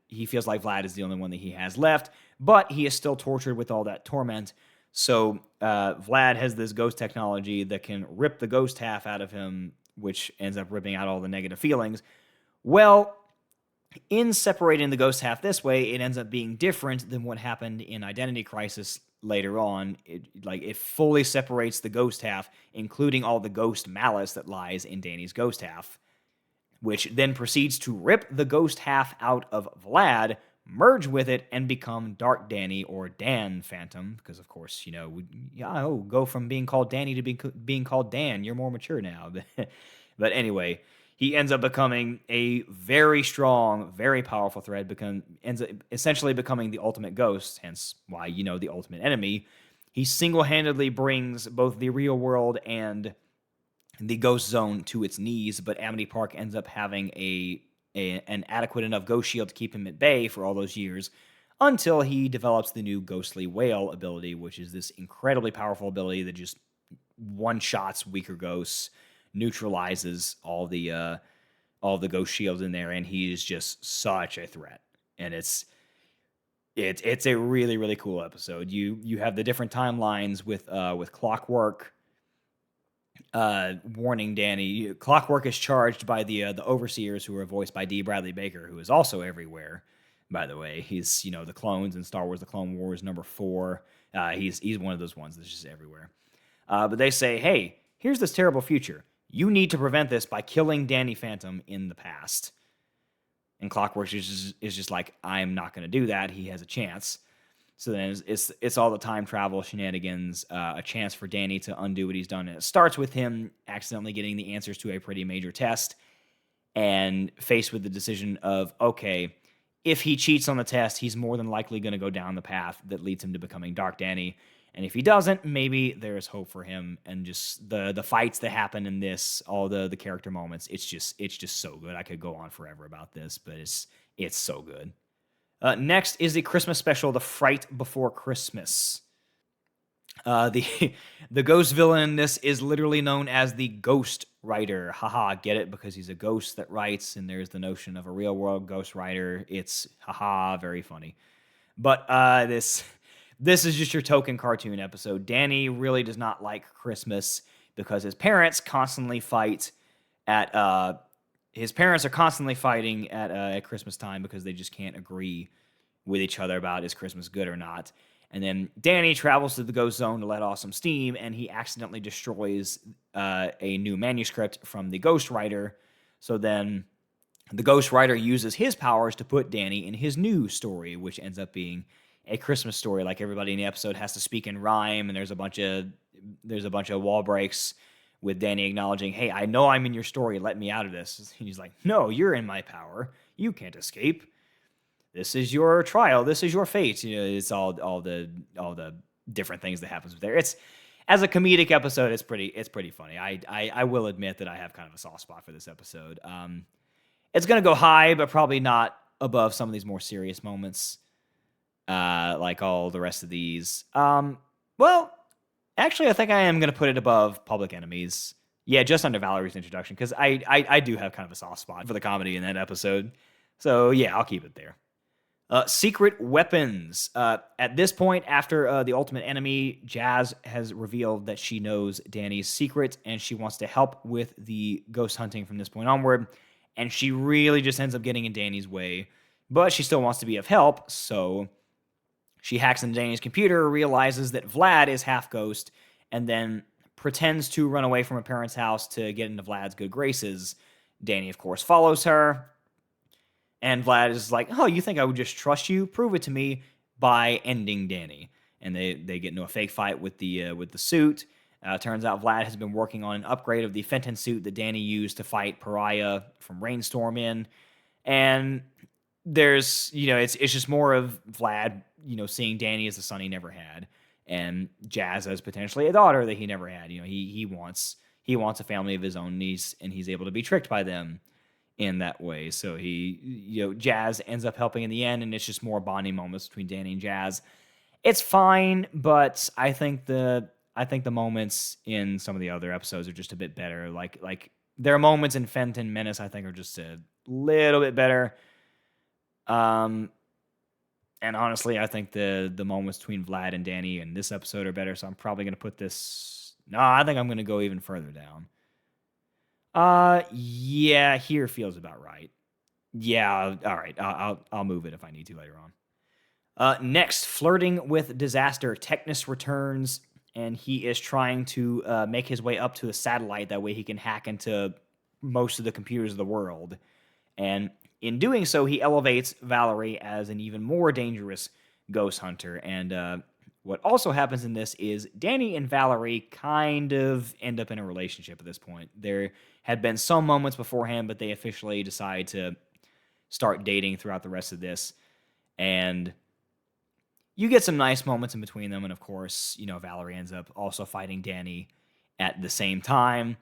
he feels like Vlad is the only one that he has left, but he is still tortured with all that torment. So Vlad has this ghost technology that can rip the ghost half out of him, which ends up ripping out all the negative feelings. Well, in separating the ghost half this way, it ends up being different than what happened in Identity Crisis later on. It fully separates the ghost half, including all the ghost malice that lies in Danny's ghost half, which then proceeds to rip the ghost half out of Vlad, merge with it, and become Dark Danny or Dan Phantom. Because, of course, go from being called Danny to being called Dan. You're more mature now. But anyway, he ends up becoming a very strong, very powerful threat, ends up essentially becoming the ultimate ghost, hence why, the ultimate enemy. He single-handedly brings both the real world and the ghost zone to its knees, but Amity Park ends up having an adequate enough ghost shield to keep him at bay for all those years until he develops the new Ghostly Whale ability, which is this incredibly powerful ability that just one-shots weaker ghosts, neutralizes all the ghost shields in there, and he is just such a threat. And it's a really, really cool episode. You have the different timelines with Clockwork warning Danny. Clockwork is charged by the Overseers, who are voiced by D. Bradley Baker, who is also everywhere. By the way, he's the clones in Star Wars: The Clone Wars #4. He's one of those ones that's just everywhere. But they say, hey, here's this terrible future. You need to prevent this by killing Danny Phantom in the past. And Clockwork is just like, I'm not going to do that. He has a chance. So then it's all the time travel shenanigans, a chance for Danny to undo what he's done. And it starts with him accidentally getting the answers to a pretty major test and faced with the decision of, okay, if he cheats on the test, he's more than likely going to go down the path that leads him to becoming Dark Danny. And if he doesn't, maybe there's hope for him. And just the fights that happen in this, all the character moments, it's just so good. I could go on forever about this, but it's so good. Next is the Christmas special, The Fright Before Christmas. The ghost villain in this is literally known as the Ghost Writer. Haha, get it? Because he's a ghost that writes, and there's the notion of a real world ghost writer. It's haha, very funny. But this is just your token cartoon episode. Danny really does not like Christmas because his parents constantly fight at his parents are constantly fighting at Christmas time because they just can't agree with each other about is Christmas good or not. And then Danny travels to the ghost zone to let off some steam, and he accidentally destroys a new manuscript from the ghostwriter. So then the ghostwriter uses his powers to put Danny in his new story, which ends up being a Christmas story. Like, everybody in the episode has to speak in rhyme, and there's a bunch of wall breaks with Danny acknowledging, hey, I know I'm in your story, let me out of this. And he's like, no, you're in my power. You can't escape. This is your trial. This is your fate. It's all the different things that happens there. It's, as a comedic episode, it's pretty funny. I will admit that I have kind of a soft spot for this episode. It's gonna go high, but probably not above some of these more serious moments, like all the rest of these. Well, actually, I think I am going to put it above Public Enemies. Yeah, just under Valerie's introduction, because I do have kind of a soft spot for the comedy in that episode. So, yeah, I'll keep it there. Secret Weapons. At this point, after the Ultimate Enemy, Jazz has revealed that she knows Danny's secret, and she wants to help with the ghost hunting from this point onward. And she really just ends up getting in Danny's way. But she still wants to be of help, so she hacks into Danny's computer, realizes that Vlad is half ghost, and then pretends to run away from her parents' house to get into Vlad's good graces. Danny, of course, follows her, and Vlad is like, oh, you think I would just trust you? Prove it to me by ending Danny. And they get into a fake fight with the suit. Turns out Vlad has been working on an upgrade of the Fenton suit that Danny used to fight Pariah from Rainstorm in. And there's, it's just more of Vlad, seeing Danny as a son he never had, and Jazz as potentially a daughter that he never had. He wants a family of his own, and he's able to be tricked by them in that way. So Jazz ends up helping in the end, and it's just more bonding moments between Danny and Jazz. It's fine, but I think the moments in some of the other episodes are just a bit better. Like there are moments in Phantom Menace I think are just a little bit better. Um, and honestly, I think the moments between Vlad and Danny in this episode are better. So I'm probably gonna put this. No, I think I'm gonna go even further down. Yeah, here feels about right. Yeah, all right. I'll move it if I need to later on. Next, flirting with disaster. Technus returns, and he is trying to make his way up to a satellite. That way, he can hack into most of the computers of the world. And in doing so, he elevates Valerie as an even more dangerous ghost hunter. And what also happens in this is Danny and Valerie kind of end up in a relationship at this point. There had been some moments beforehand, but they officially decide to start dating throughout the rest of this. And you get some nice moments in between them. And of course, Valerie ends up also fighting Danny at the same time.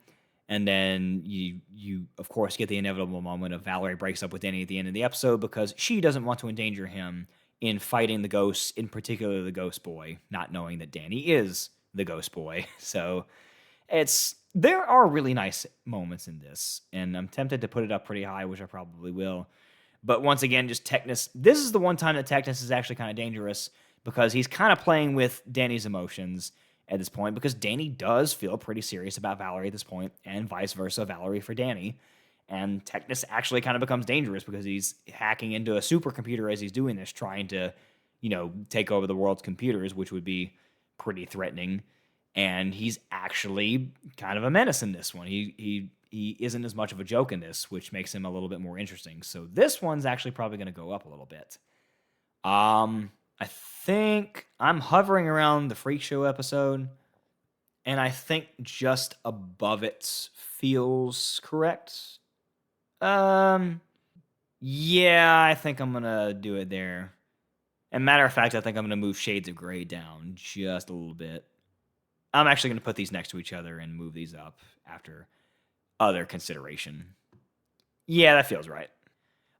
And then you of course get the inevitable moment of Valerie breaks up with Danny at the end of the episode because she doesn't want to endanger him in fighting the ghosts, in particular the ghost boy, not knowing that Danny is the ghost boy. So there are really nice moments in this, and I'm tempted to put it up pretty high, which I probably will. But once again, just Technus. This is the one time that Technus is actually kind of dangerous because he's kind of playing with Danny's emotions at this point, because Danny does feel pretty serious about Valerie at this point, and vice versa, Valerie for Danny. And Technus actually kind of becomes dangerous because he's hacking into a supercomputer as he's doing this, trying to, take over the world's computers, which would be pretty threatening. And he's actually kind of a menace in this one. He isn't as much of a joke in this, which makes him a little bit more interesting. So this one's actually probably going to go up a little bit. I think I'm hovering around the Freak Show episode, and I think just above it feels correct. Yeah, I think I'm gonna do it there. And matter of fact, I think I'm gonna move Shades of Grey down just a little bit. I'm actually gonna put these next to each other and move these up after other consideration. Yeah, that feels right.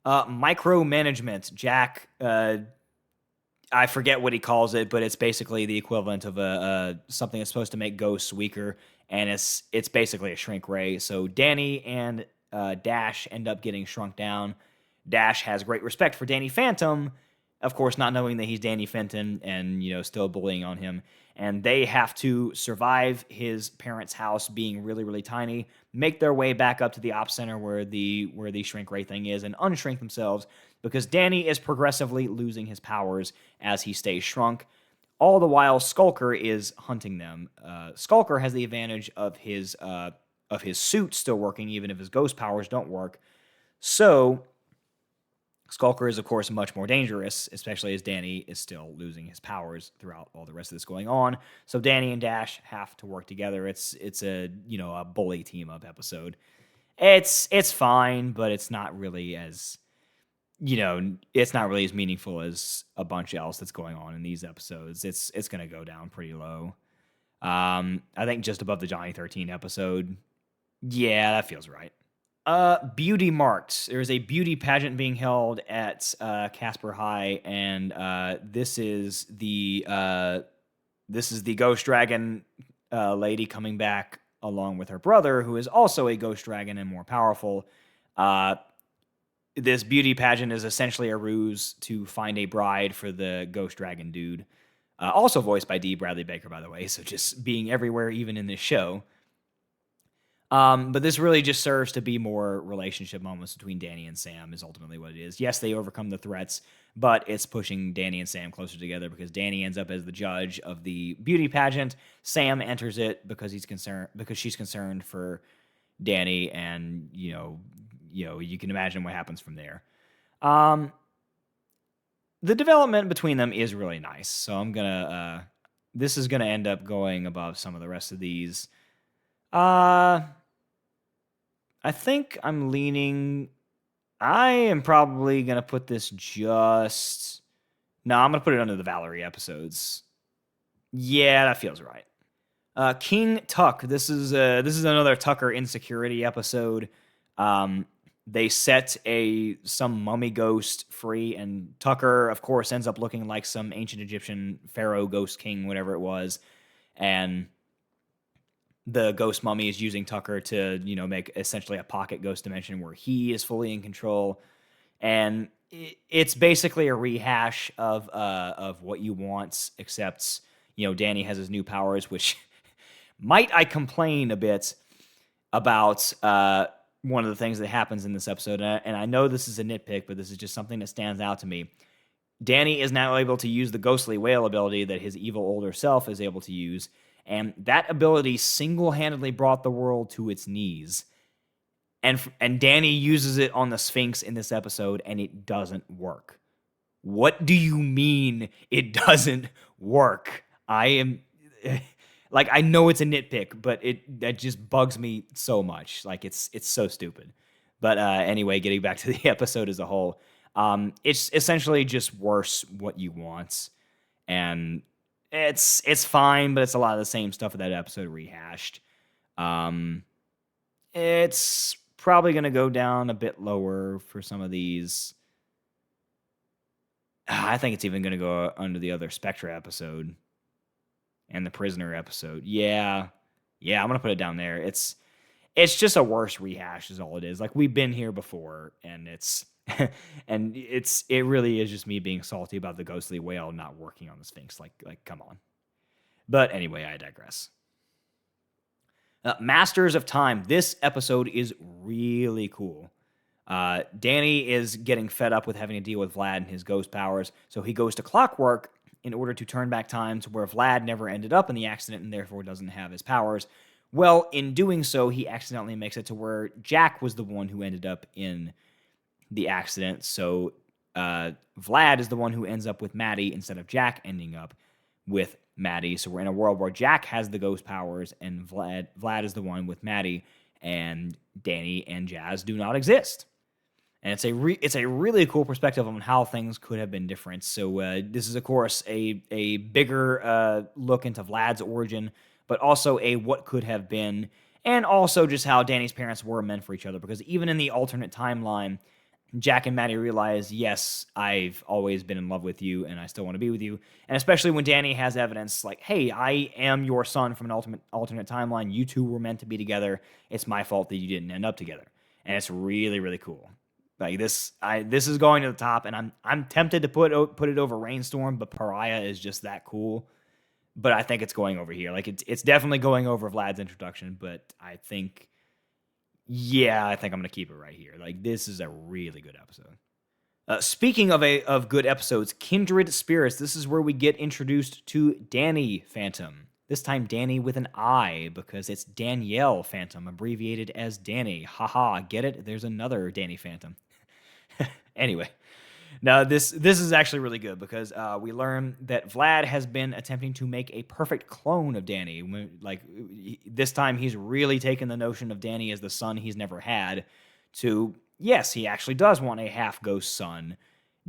Micromanagement. Jack, I forget what he calls it, but it's basically the equivalent of a something that's supposed to make ghosts weaker, and it's basically a shrink ray. So Danny and Dash end up getting shrunk down. Dash has great respect for Danny Phantom, of course, not knowing that he's Danny Fenton, and still bullying on him. And they have to survive his parents' house being really, really tiny, make their way back up to the op center where the shrink ray thing is, and unshrink themselves because Danny is progressively losing his powers as he stays shrunk. All the while, Skulker is hunting them. Skulker has the advantage of his suit still working, even if his ghost powers don't work. So Skulker is, of course, much more dangerous, especially as Danny is still losing his powers throughout all the rest of this going on. So Danny and Dash have to work together. It's a a bully team up episode. It's fine, but it's not really as it's not really as meaningful as a bunch else that's going on in these episodes. It's gonna go down pretty low. I think just above the Johnny 13 episode. Yeah, that feels right. Beauty marks. There's a beauty pageant being held at Casper High, and this is the Ghost Dragon lady coming back along with her brother, who is also a Ghost Dragon and more powerful. This beauty pageant is essentially a ruse to find a bride for the Ghost Dragon dude. Also voiced by D. Bradley Baker, by the way, so just being everywhere, even in this show. But this really just serves to be more relationship moments between Danny and Sam is ultimately what it is. Yes, they overcome the threats, but it's pushing Danny and Sam closer together because Danny ends up as the judge of the beauty pageant. Sam enters it because she's concerned for Danny, and you can imagine what happens from there. The development between them is really nice, so I'm gonna this is gonna end up going above some of the rest of these. I think I'm leaning. I am probably gonna put this just. No, I'm gonna put it under the Valerie episodes. Yeah, that feels right. King Tuck. This is another Tucker insecurity episode. they set some mummy ghost free, and Tucker, of course, ends up looking like some ancient Egyptian pharaoh, ghost king, whatever it was, and the ghost mummy is using Tucker to, make essentially a pocket ghost dimension where he is fully in control, and it's basically a rehash of what you want, except Danny has his new powers, which might I complain a bit about one of the things that happens in this episode, and I know this is a nitpick, but this is just something that stands out to me. Danny is now able to use the ghostly whale ability that his evil older self is able to use, and that ability single-handedly brought the world to its knees. And Danny uses it on the Sphinx in this episode, and it doesn't work. What do you mean it doesn't work? I am like, I know it's a nitpick, but that just bugs me so much. Like, it's so stupid. But anyway, getting back to the episode as a whole, it's essentially just worse what you want, and it's fine, but it's a lot of the same stuff that episode rehashed. It's probably gonna go down a bit lower for some of these. I think it's even gonna go under the other Spectra episode and the Prisoner episode. Yeah, I'm gonna put it down there. It's just a worse rehash, is all it is. Like, we've been here before, and it really is just me being salty about the ghostly whale not working on the Sphinx. Like, come on. But anyway, I digress. Masters of Time. This episode is really cool. Danny is getting fed up with having to deal with Vlad and his ghost powers, so he goes to Clockwork in order to turn back time to where Vlad never ended up in the accident and therefore doesn't have his powers. Well, in doing so, he accidentally makes it to where Jack was the one who ended up in the accident, so Vlad is the one who ends up with Maddie instead of Jack ending up with Maddie. So we're in a world where Jack has the ghost powers and Vlad is the one with Maddie, and Danny and Jazz do not exist. And it's a really cool perspective on how things could have been different. So this is, of course, a bigger look into Vlad's origin, but also a what could have been, and also just how Danny's parents were meant for each other. Because even in the alternate timeline, Jack and Maddie realize, yes, I've always been in love with you, and I still want to be with you. And especially when Danny has evidence like, hey, I am your son from an alternate timeline. You two were meant to be together. It's my fault that you didn't end up together. And it's really, really cool. Like, this is going to the top, and I'm tempted to put it over Rainstorm, but Pariah is just that cool. But I think it's going over here. Like, it's definitely going over Vlad's introduction, but I think I'm going to keep it right here. Like, this is a really good episode. Speaking of good episodes, Kindred Spirits. This is where we get introduced to Danny Phantom. This time Danny with an I, because it's Danielle Phantom, abbreviated as Danny. Haha, get it? There's another Danny Phantom. Anyway, now this is actually really good, because we learn that Vlad has been attempting to make a perfect clone of Danny. Like, this time he's really taken the notion of Danny as the son he's never had to, yes, he actually does want a half-ghost son,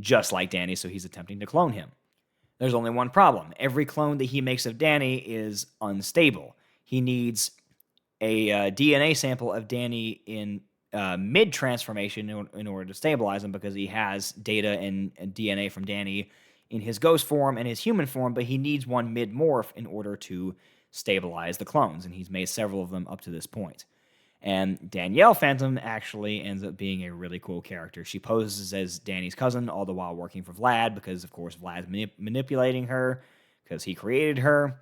just like Danny, so he's attempting to clone him. There's only one problem. Every clone that he makes of Danny is unstable. He needs a DNA sample of Danny in mid-transformation in order to stabilize him, because he has data and DNA from Danny in his ghost form and his human form, but he needs one mid-morph in order to stabilize the clones, and he's made several of them up to this point. And Danielle Phantom actually ends up being a really cool character. She poses as Danny's cousin, all the while working for Vlad, because, of course, Vlad's manipulating her, because he created her.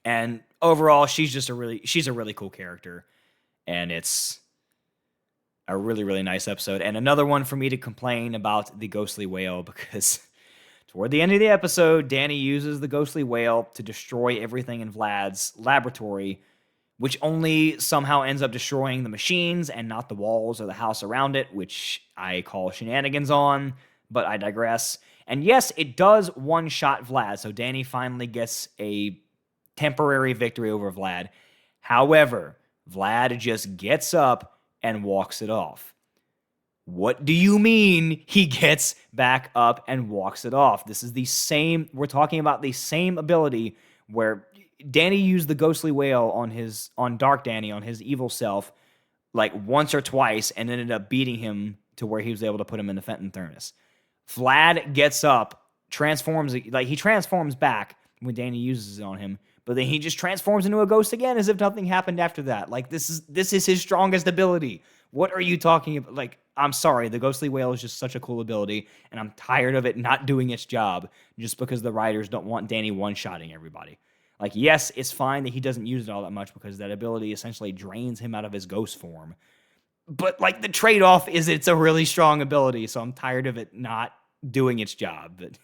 And overall, she's a really cool character, and it's a really, really nice episode. And another one for me to complain about the ghostly whale, because toward the end of the episode, Danny uses the ghostly whale to destroy everything in Vlad's laboratory, which only somehow ends up destroying the machines and not the walls or the house around it, which I call shenanigans on, but I digress. And yes, it does one-shot Vlad, so Danny finally gets a temporary victory over Vlad. However, Vlad just gets up and walks it off. What do you mean he gets back up and walks it off? This is the same, we're talking about the same ability where Danny used the ghostly whale on Dark Danny, on his evil self, like once or twice and ended up beating him to where he was able to put him in the Fenton Furnace. Vlad gets up, transforms, like he transforms back when Danny uses it on him, but then he just transforms into a ghost again as if nothing happened after that. Like this is his strongest ability. What are you talking about? Like, I'm sorry, the Ghostly Whale is just such a cool ability, and I'm tired of it not doing its job just because the writers don't want Danny one-shotting everybody. Like, yes, it's fine that he doesn't use it all that much because that ability essentially drains him out of his ghost form. But, like, the trade-off is it's a really strong ability, so I'm tired of it not doing its job. But,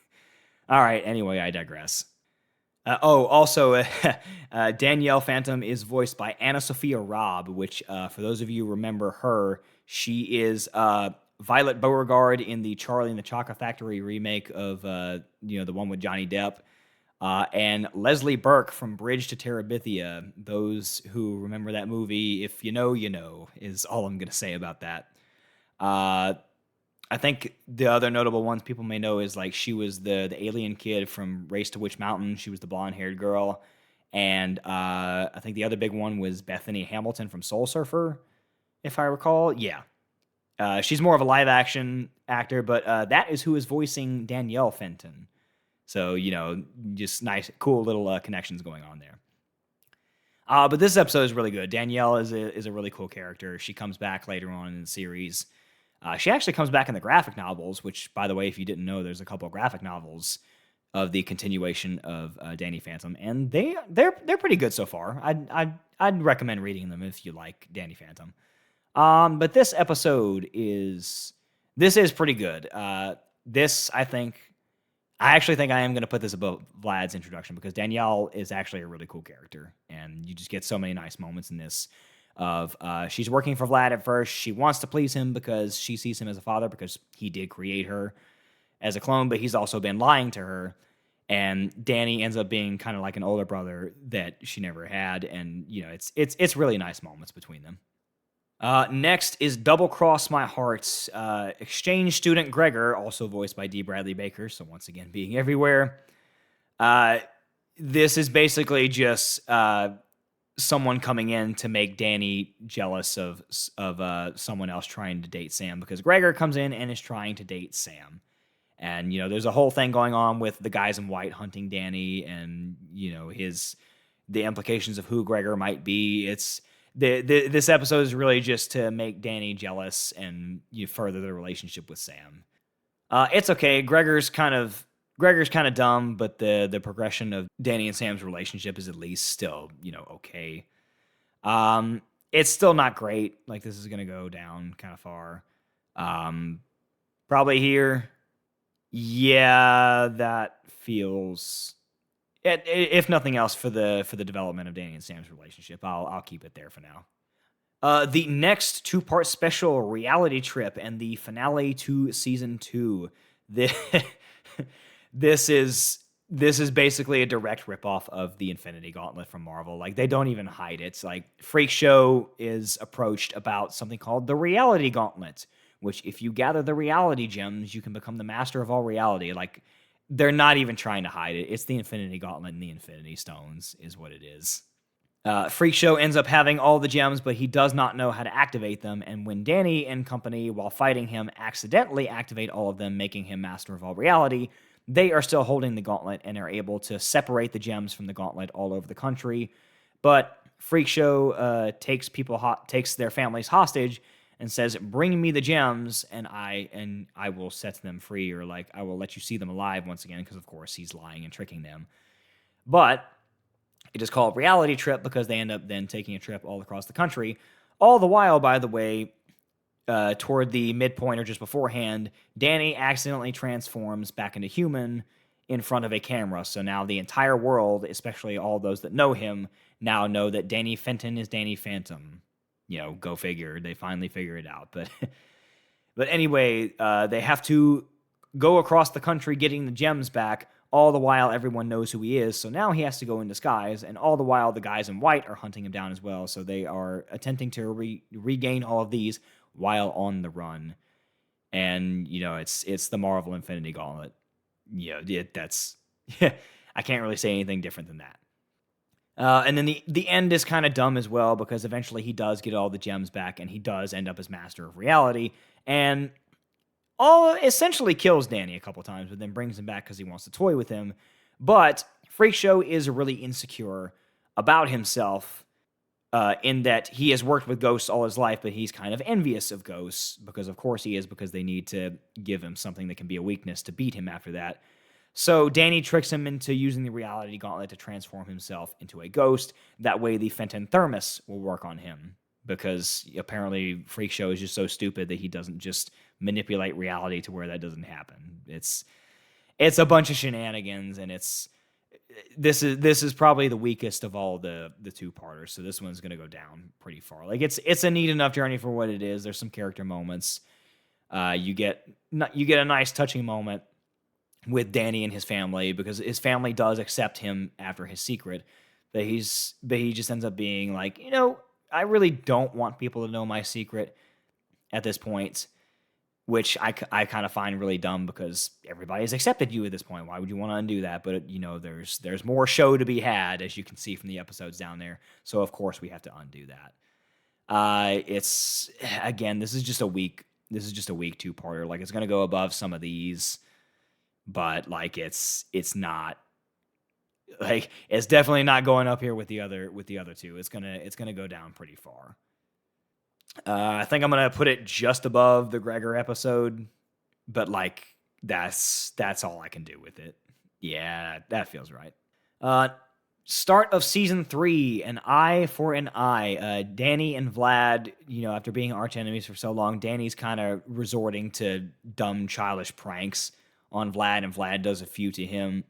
all right, anyway, I digress. Also, Danielle Phantom is voiced by Anna Sophia Robb, which, for those of you who remember her, she is Violet Beauregard in the Charlie and the Chocolate Factory remake of, the one with Johnny Depp, and Leslie Burke from Bridge to Terabithia. Those who remember that movie, if you know, you know, is all I'm going to say about that. I think the other notable ones people may know is like she was the alien kid from Race to Witch Mountain. She was the blonde-haired girl. And I think the other big one was Bethany Hamilton from Soul Surfer, if I recall. Yeah. She's more of a live-action actor, but that is who is voicing Danielle Fenton. So, just nice, cool little connections going on there. But this episode is really good. Danielle is a really cool character. She comes back later on in the series. She actually comes back in the graphic novels, which, by the way, if you didn't know, there's a couple of graphic novels of the continuation of Danny Phantom, and they're pretty good so far. I'd recommend reading them if you like Danny Phantom. But this episode is pretty good. I actually think I am going to put this above Vlad's introduction because Danielle is actually a really cool character, and you just get so many nice moments in this. She's working for Vlad at first. She wants to please him because she sees him as a father because he did create her as a clone, but he's also been lying to her. And Danny ends up being kind of like an older brother that she never had, and it's really nice moments between them. Next is Double Cross My Heart's exchange student Gregor, also voiced by D. Bradley Baker, so once again being everywhere. This is basically just someone coming in to make Danny jealous of someone else trying to date Sam, because Gregor comes in and is trying to date Sam. And, there's a whole thing going on with the guys in white hunting Danny and, the implications of who Gregor might be. This episode is really just to make Danny jealous and further the relationship with Sam. It's okay. Gregor's kind of dumb, but the progression of Danny and Sam's relationship is at least still, okay. It's still not great. Like, this is going to go down kind of far. Probably here. Yeah, that feels, if nothing else, for the development of Danny and Sam's relationship. I'll keep it there for now. The next 2-part special, Reality Trip, and the finale to season 2. This is basically a direct ripoff of the Infinity Gauntlet from Marvel. Like, they don't even hide it. It's like Freak Show is approached about something called the Reality Gauntlet, which if you gather the reality gems, you can become the master of all reality. Like, they're not even trying to hide it. It's the Infinity Gauntlet and the Infinity Stones is what it is. Freak Show ends up having all the gems, but he does not know how to activate them. And when Danny and company, while fighting him, accidentally activate all of them, making him master of all reality, they are still holding the gauntlet and are able to separate the gems from the gauntlet all over the country. But Freak Show takes their families hostage and says, "Bring me the gems, and I will set them free," or like, "I will let you see them alive once again," because of course he's lying and tricking them. But it is called Reality Trip because they end up then taking a trip all across the country. All the while, by the way, toward the midpoint or just beforehand, Danny accidentally transforms back into human in front of a camera. So now the entire world, especially all those that know him, now know that Danny Fenton is Danny Phantom. Go figure. They finally figure it out. But anyway, they have to go across the country getting the gems back. All the while, everyone knows who he is. So now he has to go in disguise. And all the while, the guys in white are hunting him down as well. So they are attempting to regain all of these while on the run. And, it's the Marvel Infinity Gauntlet. That's I can't really say anything different than that. And then the end is kind of dumb as well because eventually he does get all the gems back and he does end up as master of reality and all essentially kills Danny a couple times, but then brings him back because he wants to toy with him. But Freak Show is really insecure about himself in that he has worked with ghosts all his life, but he's kind of envious of ghosts because, of course, he is because they need to give him something that can be a weakness to beat him after that. So Danny tricks him into using the reality gauntlet to transform himself into a ghost. That way, the Fenton Thermos will work on him because apparently Freak Show is just so stupid that he doesn't just manipulate reality to where that doesn't happen. It's a bunch of shenanigans, and this is probably the weakest of all the two-parters. So this one's going to go down pretty far. Like it's a neat enough journey for what it is. There's some character moments. You get a nice touching moment with Danny and his family because his family does accept him after his secret, but he just ends up being like, I really don't want people to know my secret at this point, which I kind of find really dumb because everybody's accepted you at this point. Why would you want to undo that? But there's more show to be had, as you can see from the episodes down there. So of course we have to undo that. It's again, this is just a weak two-parter. Like it's gonna go above some of these, but like it's not like it's definitely not going up here with the other two. It's gonna go down pretty far. I think I'm gonna put it just above the Gregor episode, but like that's all I can do with it. Yeah, that feels right. Start of season 3, an eye for an eye. Danny and Vlad, after being arch enemies for so long, Danny's kind of resorting to dumb, childish pranks on Vlad, and Vlad does a few to him.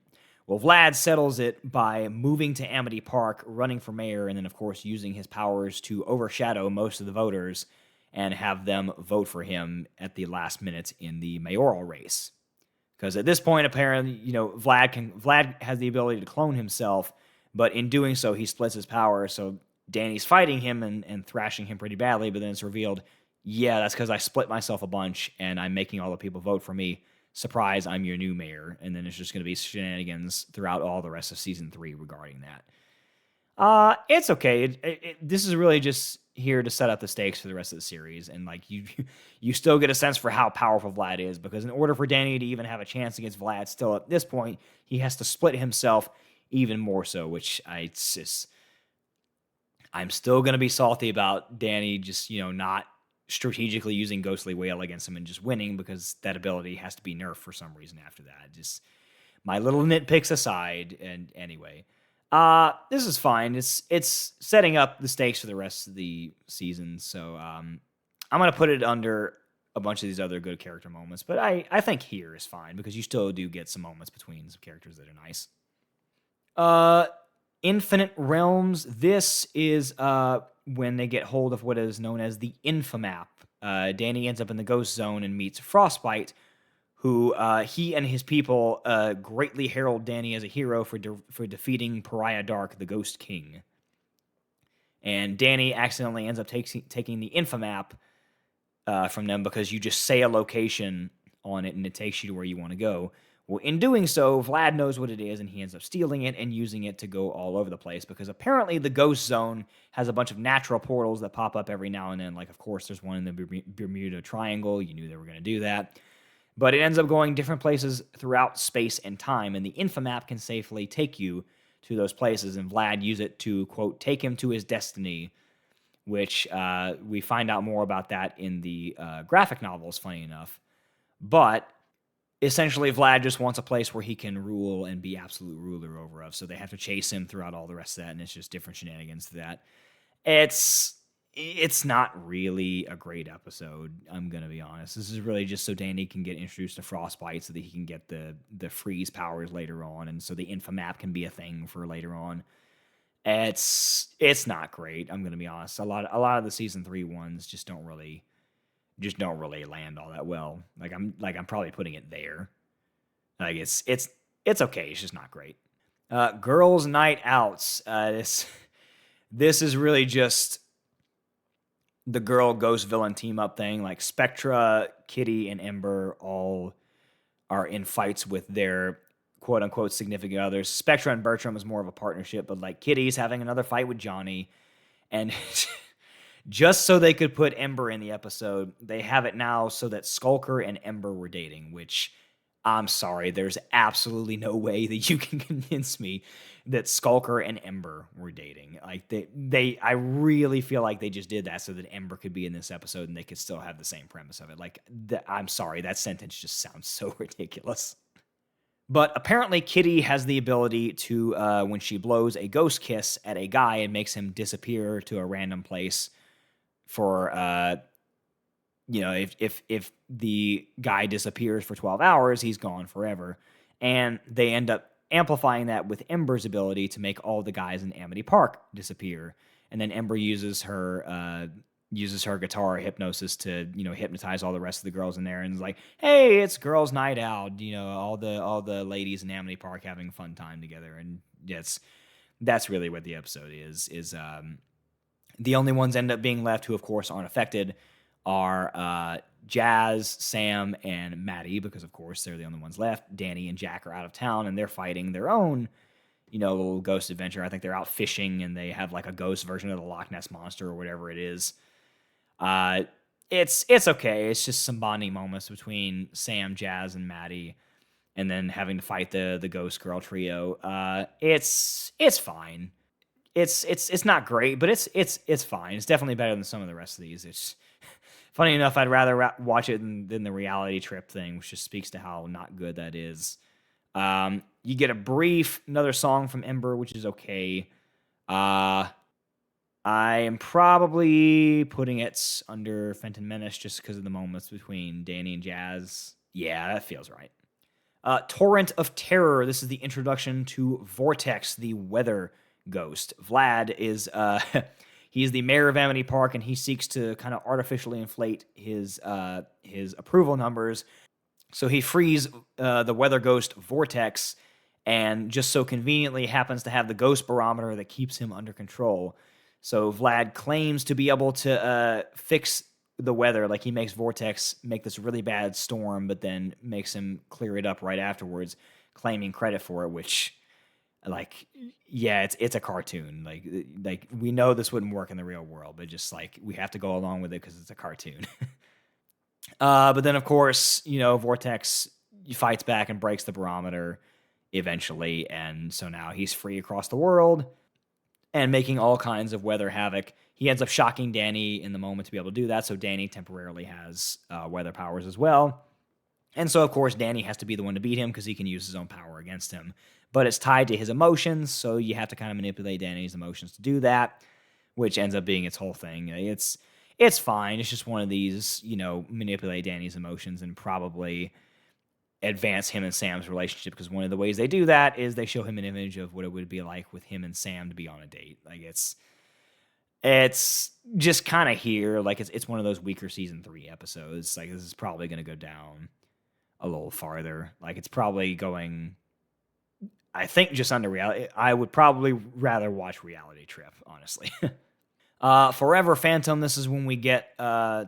Well, Vlad settles it by moving to Amity Park, running for mayor, and then, of course, using his powers to overshadow most of the voters and have them vote for him at the last minute in the mayoral race. Because at this point, apparently, Vlad has the ability to clone himself, but in doing so, he splits his power. So Danny's fighting him and thrashing him pretty badly, but then it's revealed, yeah, that's because I split myself a bunch and I'm making all the people vote for me. Surprise, I'm your new mayor. And then it's just going to be shenanigans throughout all the rest of season 3 regarding that. It's okay. This is really just here to set up the stakes for the rest of the series. And like you still get a sense for how powerful Vlad is, because in order for Danny to even have a chance against Vlad still at this point, he has to split himself even more so, which I'm still going to be salty about Danny just, not strategically using Ghostly Wail against him and just winning, because that ability has to be nerfed for some reason after that. Just my little nitpicks aside, and anyway, this is fine. It's setting up the stakes for the rest of the season, so I'm gonna put it under a bunch of these other good character moments, but I think here is fine because you still do get some moments between some characters that are nice. Infinite Realms. This is when they get hold of what is known as the Infamap. Danny ends up in the Ghost Zone and meets Frostbite, who he and his people greatly herald Danny as a hero for defeating Pariah Dark, the Ghost King. And Danny accidentally ends up taking the Infamap from them because you just say a location on it and it takes you to where you want to go. Well, in doing so, Vlad knows what it is, and he ends up stealing it and using it to go all over the place, because apparently the Ghost Zone has a bunch of natural portals that pop up every now and then. Like, of course, there's one in the Bermuda Triangle. You knew they were going to do that. But it ends up going different places throughout space and time, and the Infamap can safely take you to those places, and Vlad use it to, quote, take him to his destiny, which we find out more about that in the graphic novels, funny enough. But essentially, Vlad just wants a place where he can rule and be absolute ruler over of, so they have to chase him throughout all the rest of that, and it's just different shenanigans to that. It's not really a great episode, I'm going to be honest. This is really just so Danny can get introduced to Frostbite so that he can get the freeze powers later on, and so the Infamap can be a thing for later on. It's not great, I'm going to be honest. A lot of the season 3 ones just don't really land all that well. I'm probably putting it there. Like it's okay. It's just not great. Girls' Night Outs. This is really just the girl ghost villain team up thing. Like Spectra, Kitty, and Ember all are in fights with their quote unquote significant others. Spectra and Bertram is more of a partnership, but like Kitty's having another fight with Johnny. And just so they could put Ember in the episode, they have it now so that Skulker and Ember were dating, which I'm sorry, there's absolutely no way that you can convince me that Skulker and Ember were dating. Like I really feel like they just did that so that Ember could be in this episode and they could still have the same premise of it. Like, I'm sorry, that sentence just sounds so ridiculous. But apparently Kitty has the ability to, when she blows a ghost kiss at a guy and makes him disappear to a random place for, if the guy disappears for 12 hours, he's gone forever. And they end up amplifying that with Ember's ability to make all the guys in Amity Park disappear. And then Ember uses her guitar hypnosis to, hypnotize all the rest of the girls in there, and is like, hey, it's girls' night out, all the ladies in Amity Park having a fun time together. And that's really what the episode is the only ones end up being left who, of course, aren't affected are Jazz, Sam, and Maddie, because, of course, they're the only ones left. Danny and Jack are out of town, and they're fighting their own, little ghost adventure. I think they're out fishing, and they have, like, a ghost version of the Loch Ness Monster or whatever it is. It's okay. It's just some bonding moments between Sam, Jazz, and Maddie, and then having to fight the Ghost Girl trio. It's fine. It's not great, but it's fine. It's definitely better than some of the rest of these. It's funny enough, I'd rather watch it than the reality trip thing, which just speaks to how not good that is. You get another song from Ember, which is okay. I am probably putting it under Fenton Menace just because of the moments between Danny and Jazz. Yeah, that feels right. Torrent of Terror. This is the introduction to Vortex, the weather ghost. Vlad is he is the mayor of Amity Park, and he seeks to kind of artificially inflate his approval numbers. So he frees the weather ghost Vortex, and just so conveniently happens to have the ghost barometer that keeps him under control. So Vlad claims to be able to fix the weather. Like, he makes Vortex make this really bad storm, but then makes him clear it up right afterwards, claiming credit for it, which, like, yeah, it's a cartoon. Like we know this wouldn't work in the real world, but just, like, we have to go along with it because it's a cartoon. But then, of course, Vortex fights back and breaks the barometer eventually, and so now he's free across the world and making all kinds of weather havoc. He ends up shocking Danny in the moment to be able to do that, so Danny temporarily has weather powers as well. And so, of course, Danny has to be the one to beat him because he can use his own power against him. But it's tied to his emotions, so you have to kind of manipulate Danny's emotions to do that, which ends up being its whole thing. It's fine. It's just one of these, manipulate Danny's emotions and probably advance him and Sam's relationship, because one of the ways they do that is they show him an image of what it would be like with him and Sam to be on a date. Like, it's just kind of here. Like, it's one of those weaker season 3 episodes. Like, this is probably going to go down a little farther. Like, it's probably going, I think, just under reality. I would probably rather watch Reality Trip, honestly. Forever Phantom. This is when we get, I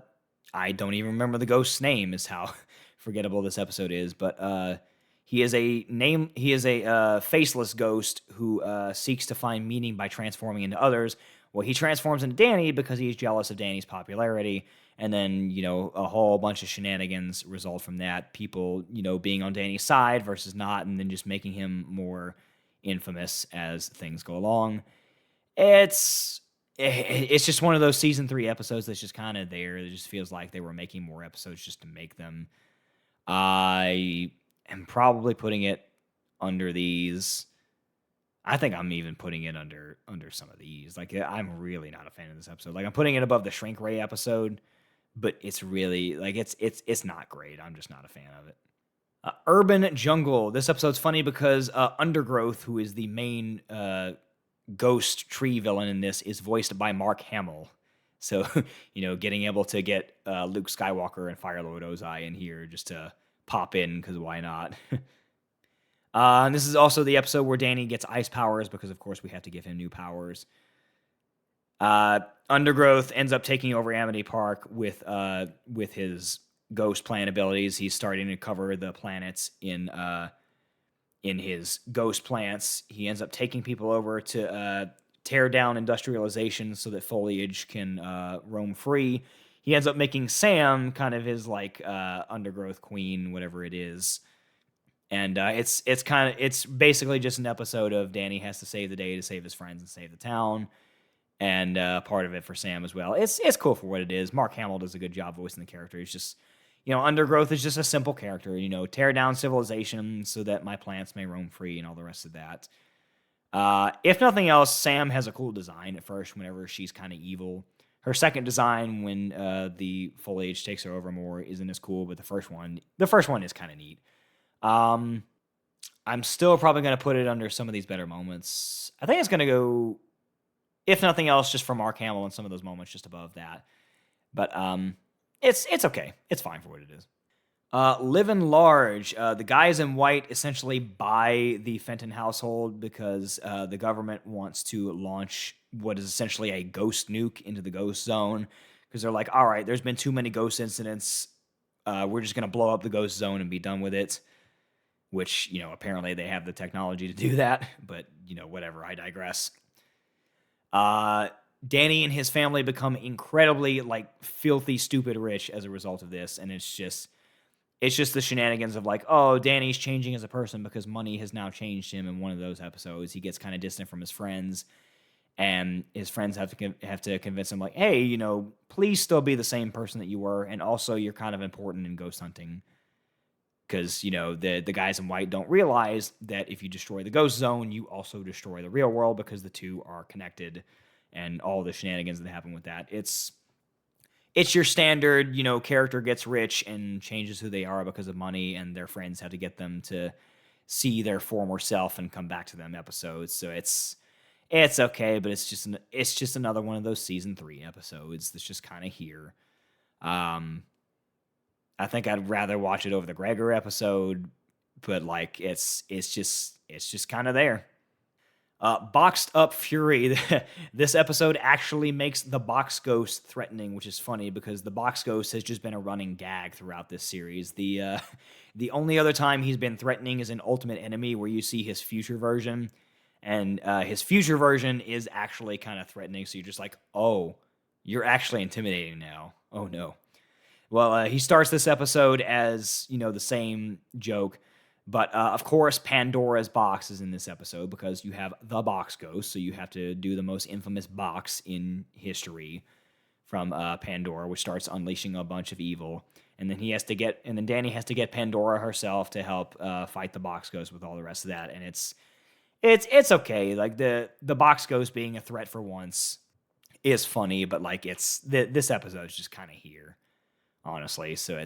don't even remember the ghost's name, is how forgettable this episode is, but he is a faceless ghost who seeks to find meaning by transforming into others. Well, he transforms into Danny because he's jealous of Danny's popularity, and then, a whole bunch of shenanigans result from that. People, being on Danny's side versus not, and then just making him more infamous as things go along. It's just one of those season 3 episodes that's just kind of there. It just feels like they were making more episodes just to make them. I am probably putting it under these. I think I'm even putting it under some of these. Like, I'm really not a fan of this episode. Like, I'm putting it above the Shrink Ray episode, but it's really, like, it's not great. I'm just not a fan of it. Urban Jungle. This episode's funny because Undergrowth, who is the main ghost tree villain in this, is voiced by Mark Hamill. So, getting able to get Luke Skywalker and Firelord Ozai in here just to pop in, because why not? And this is also the episode where Danny gets ice powers, because, of course, we have to give him new powers. Undergrowth ends up taking over Amity Park with his ghost plant abilities. He's starting to cover the planets in in his ghost plants. He ends up taking people over to tear down industrialization so that foliage can roam free. He ends up making Sam kind of his like undergrowth queen, whatever it is. And it's basically just an episode of Danny has to save the day to save his friends and save the town, and part of it for Sam as well. It's cool for what it is. Mark Hamill does a good job voicing the character. He's just, Undergrowth is just a simple character. Tear down civilization so that my plants may roam free and all the rest of that. If nothing else, Sam has a cool design at first whenever she's kind of evil. Her second design, when the foliage takes her over more, isn't as cool, but the first one is kind of neat. I'm still probably going to put it under some of these better moments. I think it's going to go, if nothing else, just for Mark Hamill and some of those moments just above that. But it's okay. It's fine for what it is. Living Large. The guys in white essentially buy the Fenton household because the government wants to launch what is essentially a ghost nuke into the ghost zone. Because they're like, all right, there's been too many ghost incidents. We're just going to blow up the ghost zone and be done with it. Which, apparently they have the technology to do that. But, whatever, I digress. Danny and his family become incredibly, filthy, stupid rich as a result of this. And it's just the shenanigans of Danny's changing as a person because money has now changed him. In one of those episodes, he gets kind of distant from his friends. And his friends have to convince him, hey, please still be the same person that you were. And also, you're kind of important in ghost hunting. Because, the guys in white don't realize that if you destroy the ghost zone, you also destroy the real world because the two are connected and all the shenanigans that happen with that. It's your standard, character gets rich and changes who they are because of money, and their friends have to get them to see their former self and come back to them episodes. So it's okay, but it's just another one of those season 3 episodes that's just kind of here. I think I'd rather watch it over the Gregor episode, but it's just kind of there. Boxed Up Fury. This episode actually makes the Box Ghost threatening, which is funny because the Box Ghost has just been a running gag throughout this series. The only other time he's been threatening is in Ultimate Enemy, where you see his future version, and his future version is actually kind of threatening. So you're just like, oh, you're actually intimidating now. Oh no. Well, he starts this episode as, the same joke. But, of course, Pandora's box is in this episode because you have the Box Ghost. So you have to do the most infamous box in history from Pandora, which starts unleashing a bunch of evil. And then Danny has to get Pandora herself to help fight the Box Ghost with all the rest of that. And it's okay. The Box Ghost being a threat for once is funny, but this episode is just kind of here. Honestly, so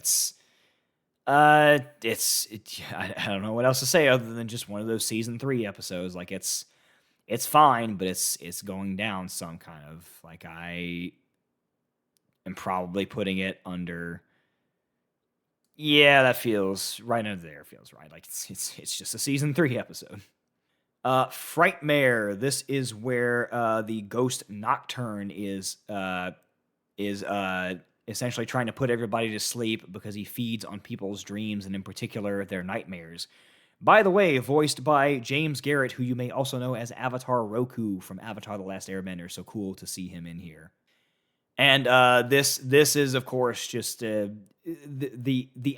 I don't know what else to say other than just one of those season 3 episodes. It's fine, but it's going down some kind of I am probably putting it under. Yeah, that feels right under there. Feels right. It's just a season 3 episode. Frightmare. This is where the ghost Nocturne is essentially trying to put everybody to sleep because he feeds on people's dreams and in particular their nightmares. By the way, voiced by James Garrett, who you may also know as Avatar Roku from Avatar: The Last Airbender. So cool to see him in here. And this is of course just the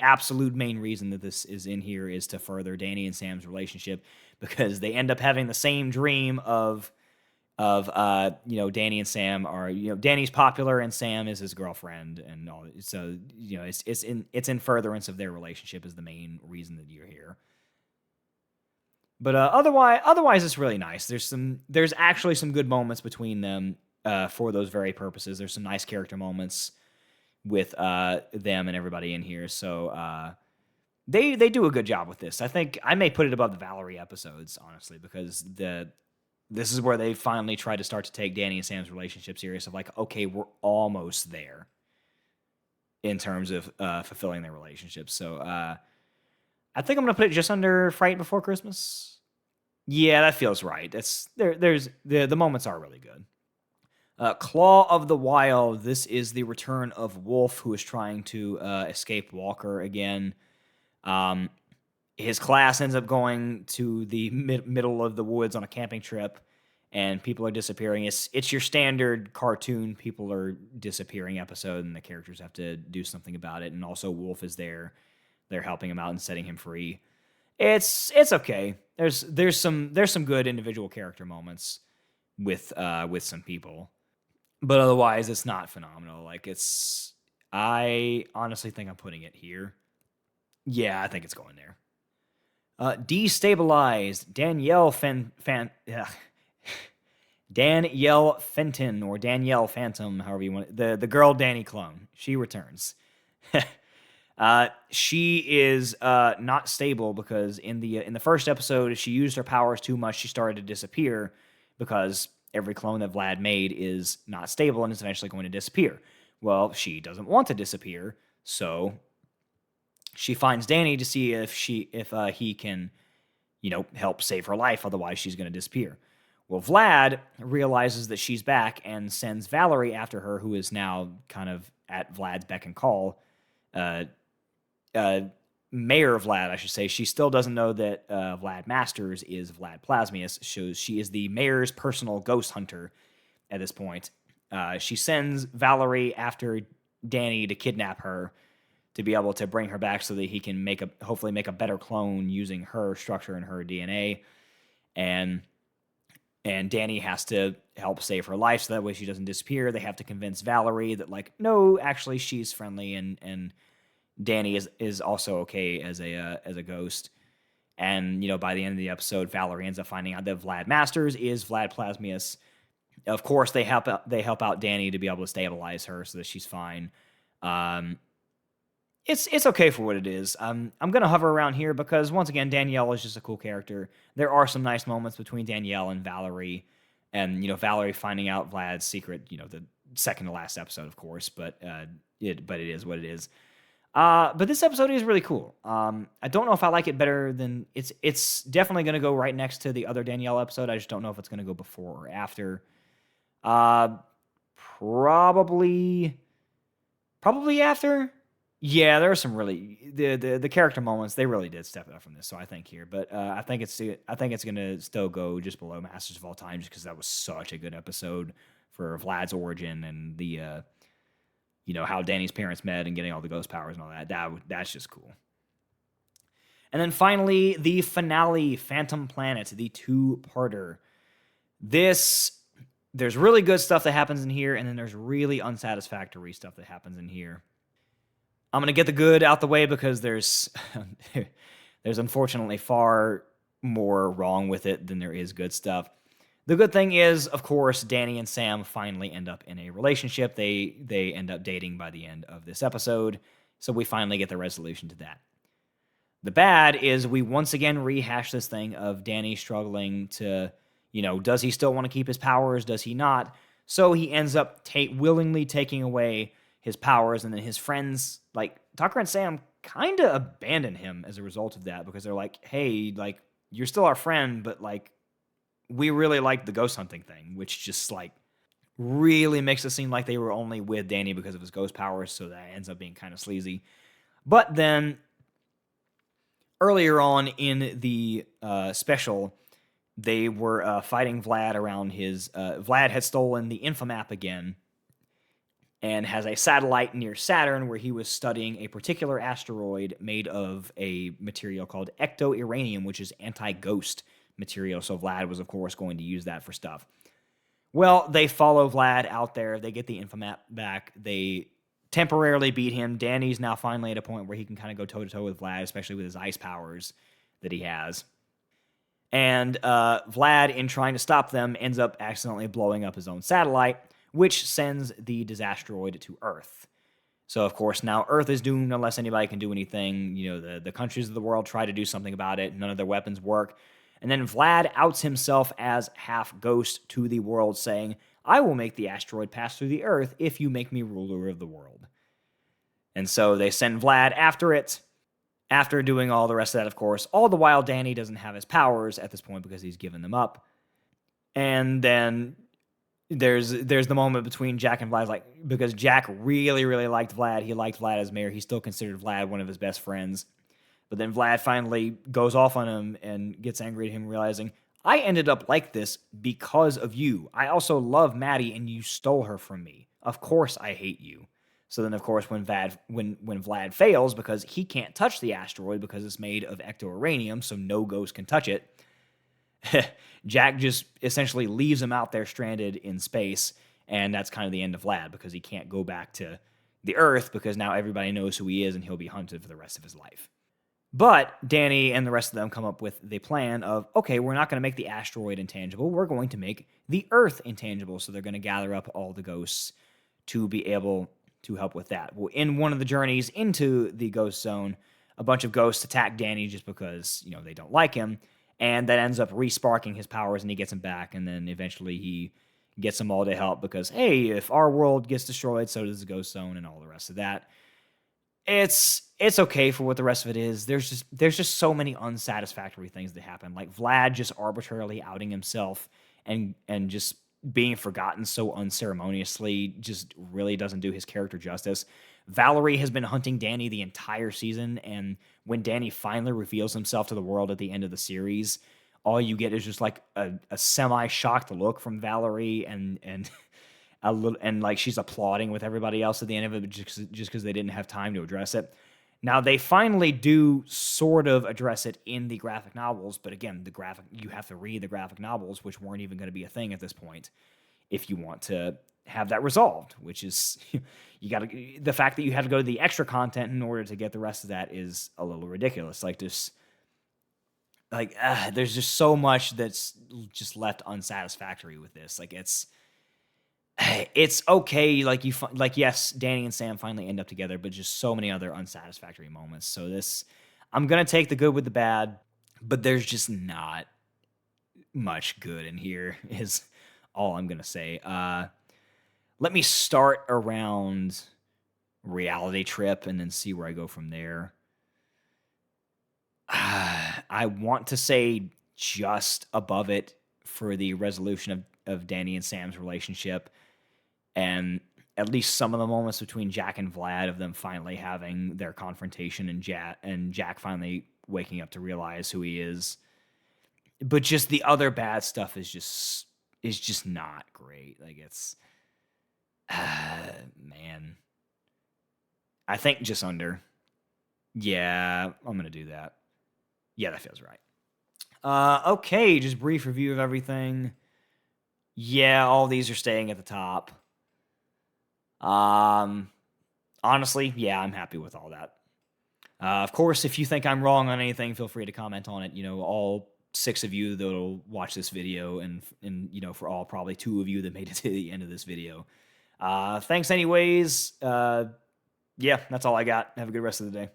absolute main reason that this is in here is to further Danny and Sam's relationship because they end up having the same dream of Danny and Sam are, Danny's popular and Sam is his girlfriend and all. So, it's in furtherance of their relationship is the main reason that you're here. But otherwise it's really nice. There's actually some good moments between them for those very purposes. There's some nice character moments with them and everybody in here. So they do a good job with this. I think I may put it above the Valerie episodes, honestly, because this is where they finally try to start to take Danny and Sam's relationship serious of okay, we're almost there in terms of fulfilling their relationship. So I think I'm going to put it just under Fright Before Christmas. Yeah, that feels right. There's the moments are really good. Claw of the Wild. This is the return of Wolf, who is trying to escape Walker again. his class ends up going to the middle of the woods on a camping trip, and people are disappearing. It's your standard cartoon people are disappearing episode, and the characters have to do something about it. And also, Wolf is there; they're helping him out and setting him free. It's okay. There's some good individual character moments with some people, but otherwise, it's not phenomenal. Like it's, I honestly think I'm putting it here. Yeah, I think it's going there. Destabilized Danielle Fenton or Danielle Phantom, however you want it. The girl Danny clone. She returns. She is not stable because in the first episode she used her powers too much. She started to disappear because every clone that Vlad made is not stable and is eventually going to disappear. Well, she doesn't want to disappear, so she finds Danny to see if he can, help save her life. Otherwise, she's going to disappear. Well, Vlad realizes that she's back and sends Valerie after her, who is now kind of at Vlad's beck and call. Uh, Mayor Vlad, I should say. She still doesn't know that Vlad Masters is Vlad Plasmius. She is the mayor's personal ghost hunter at this point. She sends Valerie after Danny to kidnap her to be able to bring her back so that he can hopefully make a better clone using her structure and her DNA. And Danny has to help save her life so that way she doesn't disappear. They have to convince Valerie that, like, no, actually she's friendly and Danny is also okay as a ghost. And, by the end of the episode, Valerie ends up finding out that Vlad Masters is Vlad Plasmius. Of course, they help out Danny to be able to stabilize her so that she's fine. It's okay for what it is. I'm gonna hover around here because once again, Danielle is just a cool character. There are some nice moments between Danielle and Valerie, and Valerie finding out Vlad's secret. The second to last episode, of course, but it is what it is. But this episode is really cool. I don't know if I like it better than it's definitely gonna go right next to the other Danielle episode. I just don't know if it's gonna go before or after. Probably after. Yeah, there are some really the character moments. They really did step it up from this, so I think here. But I think it's gonna still go just below Masters of All Time, just because that was such a good episode for Vlad's origin and the how Danny's parents met and getting all the ghost powers and all that. That's just cool. And then finally, the finale, Phantom Planet, the two-parter. There's really good stuff that happens in here, and then there's really unsatisfactory stuff that happens in here. I'm going to get the good out the way because there's unfortunately far more wrong with it than there is good stuff. The good thing is, of course, Danny and Sam finally end up in a relationship. They end up dating by the end of this episode, so we finally get the resolution to that. The bad is we once again rehash this thing of Danny struggling to, does he still want to keep his powers? Does he not? So he ends up willingly taking away his powers, and then his friends, like Tucker and Sam, kind of abandon him as a result of that because they're like, hey, like, you're still our friend, but like, we really like the ghost hunting thing, which just like really makes it seem like they were only with Danny because of his ghost powers, so that ends up being kind of sleazy. But then earlier on in the special, they were fighting Vlad around his. Vlad had stolen the Infomap again, and has a satellite near Saturn where he was studying a particular asteroid made of a material called ecto-uranium, which is anti-ghost material. So Vlad was, of course, going to use that for stuff. Well, they follow Vlad out there. They get the Infomap back. They temporarily beat him. Danny's now finally at a point where he can kind of go toe-to-toe with Vlad, especially with his ice powers that he has. And Vlad, in trying to stop them, ends up accidentally blowing up his own satellite, which sends the Disasteroid to Earth. So, of course, now Earth is doomed unless anybody can do anything. The countries of the world try to do something about it. None of their weapons work. And then Vlad outs himself as half ghost to the world, saying, I will make the asteroid pass through the Earth if you make me ruler of the world. And so they send Vlad after it. After doing all the rest of that, of course, all the while Danny doesn't have his powers at this point because he's given them up. And then there's the moment between Jack and Vlad, like, because Jack really, really liked Vlad. He liked Vlad as mayor. He still considered Vlad one of his best friends. But then Vlad finally goes off on him and gets angry at him, realizing, I ended up like this because of you. I also love Maddie, and you stole her from me. Of course I hate you. So then, of course, when Vlad fails, because he can't touch the asteroid because it's made of ecto-uranium, so no ghost can touch it, Jack just essentially leaves him out there stranded in space, and that's kind of the end of Vlad, because he can't go back to the Earth, because now everybody knows who he is, and he'll be hunted for the rest of his life. But Danny and the rest of them come up with the plan of, okay, we're not going to make the asteroid intangible. We're going to make the Earth intangible. So they're going to gather up all the ghosts to be able to help with that. Well, in one of the journeys into the ghost zone, a bunch of ghosts attack Danny just because, they don't like him. And that ends up re-sparking his powers, and he gets him back. And then eventually he gets them all to help because, hey, if our world gets destroyed, so does the ghost zone and all the rest of that. It's okay for what the rest of it is. There's just so many unsatisfactory things that happen. Like Vlad just arbitrarily outing himself and just being forgotten so unceremoniously just really doesn't do his character justice. Valerie has been hunting Danny the entire season, and when Danny finally reveals himself to the world at the end of the series, all you get is just like a semi-shocked look from Valerie and a little, and like she's applauding with everybody else at the end of it just because they didn't have time to address it. Now they finally do sort of address it in the graphic novels, but again, you have to read the graphic novels, which weren't even going to be a thing at this point, if you want to have that resolved. Which is the fact that you have to go to the extra content in order to get the rest of that is a little ridiculous. Like this. There's just so much that's just left unsatisfactory with this. Like it's okay. Yes, Danny and Sam finally end up together, but just so many other unsatisfactory moments. So I'm going to take the good with the bad, but there's just not much good in here is all I'm going to say. Let me start around Reality Trip and then see where I go from there. I want to say just above it for the resolution of Danny and Sam's relationship, and at least some of the moments between Jack and Vlad of them finally having their confrontation and Jack finally waking up to realize who he is. But just the other bad stuff is just not great. Like it's man. I think just under. Yeah, I'm going to do that. Yeah, that feels right. Okay, just brief review of everything. Yeah, all these are staying at the top. Honestly, yeah, I'm happy with all that. Of course, if you think I'm wrong on anything, feel free to comment on it. All 6 of you that'll watch this video, and for all probably 2 of you that made it to the end of this video. Thanks anyways. Yeah, that's all I got. Have a good rest of the day.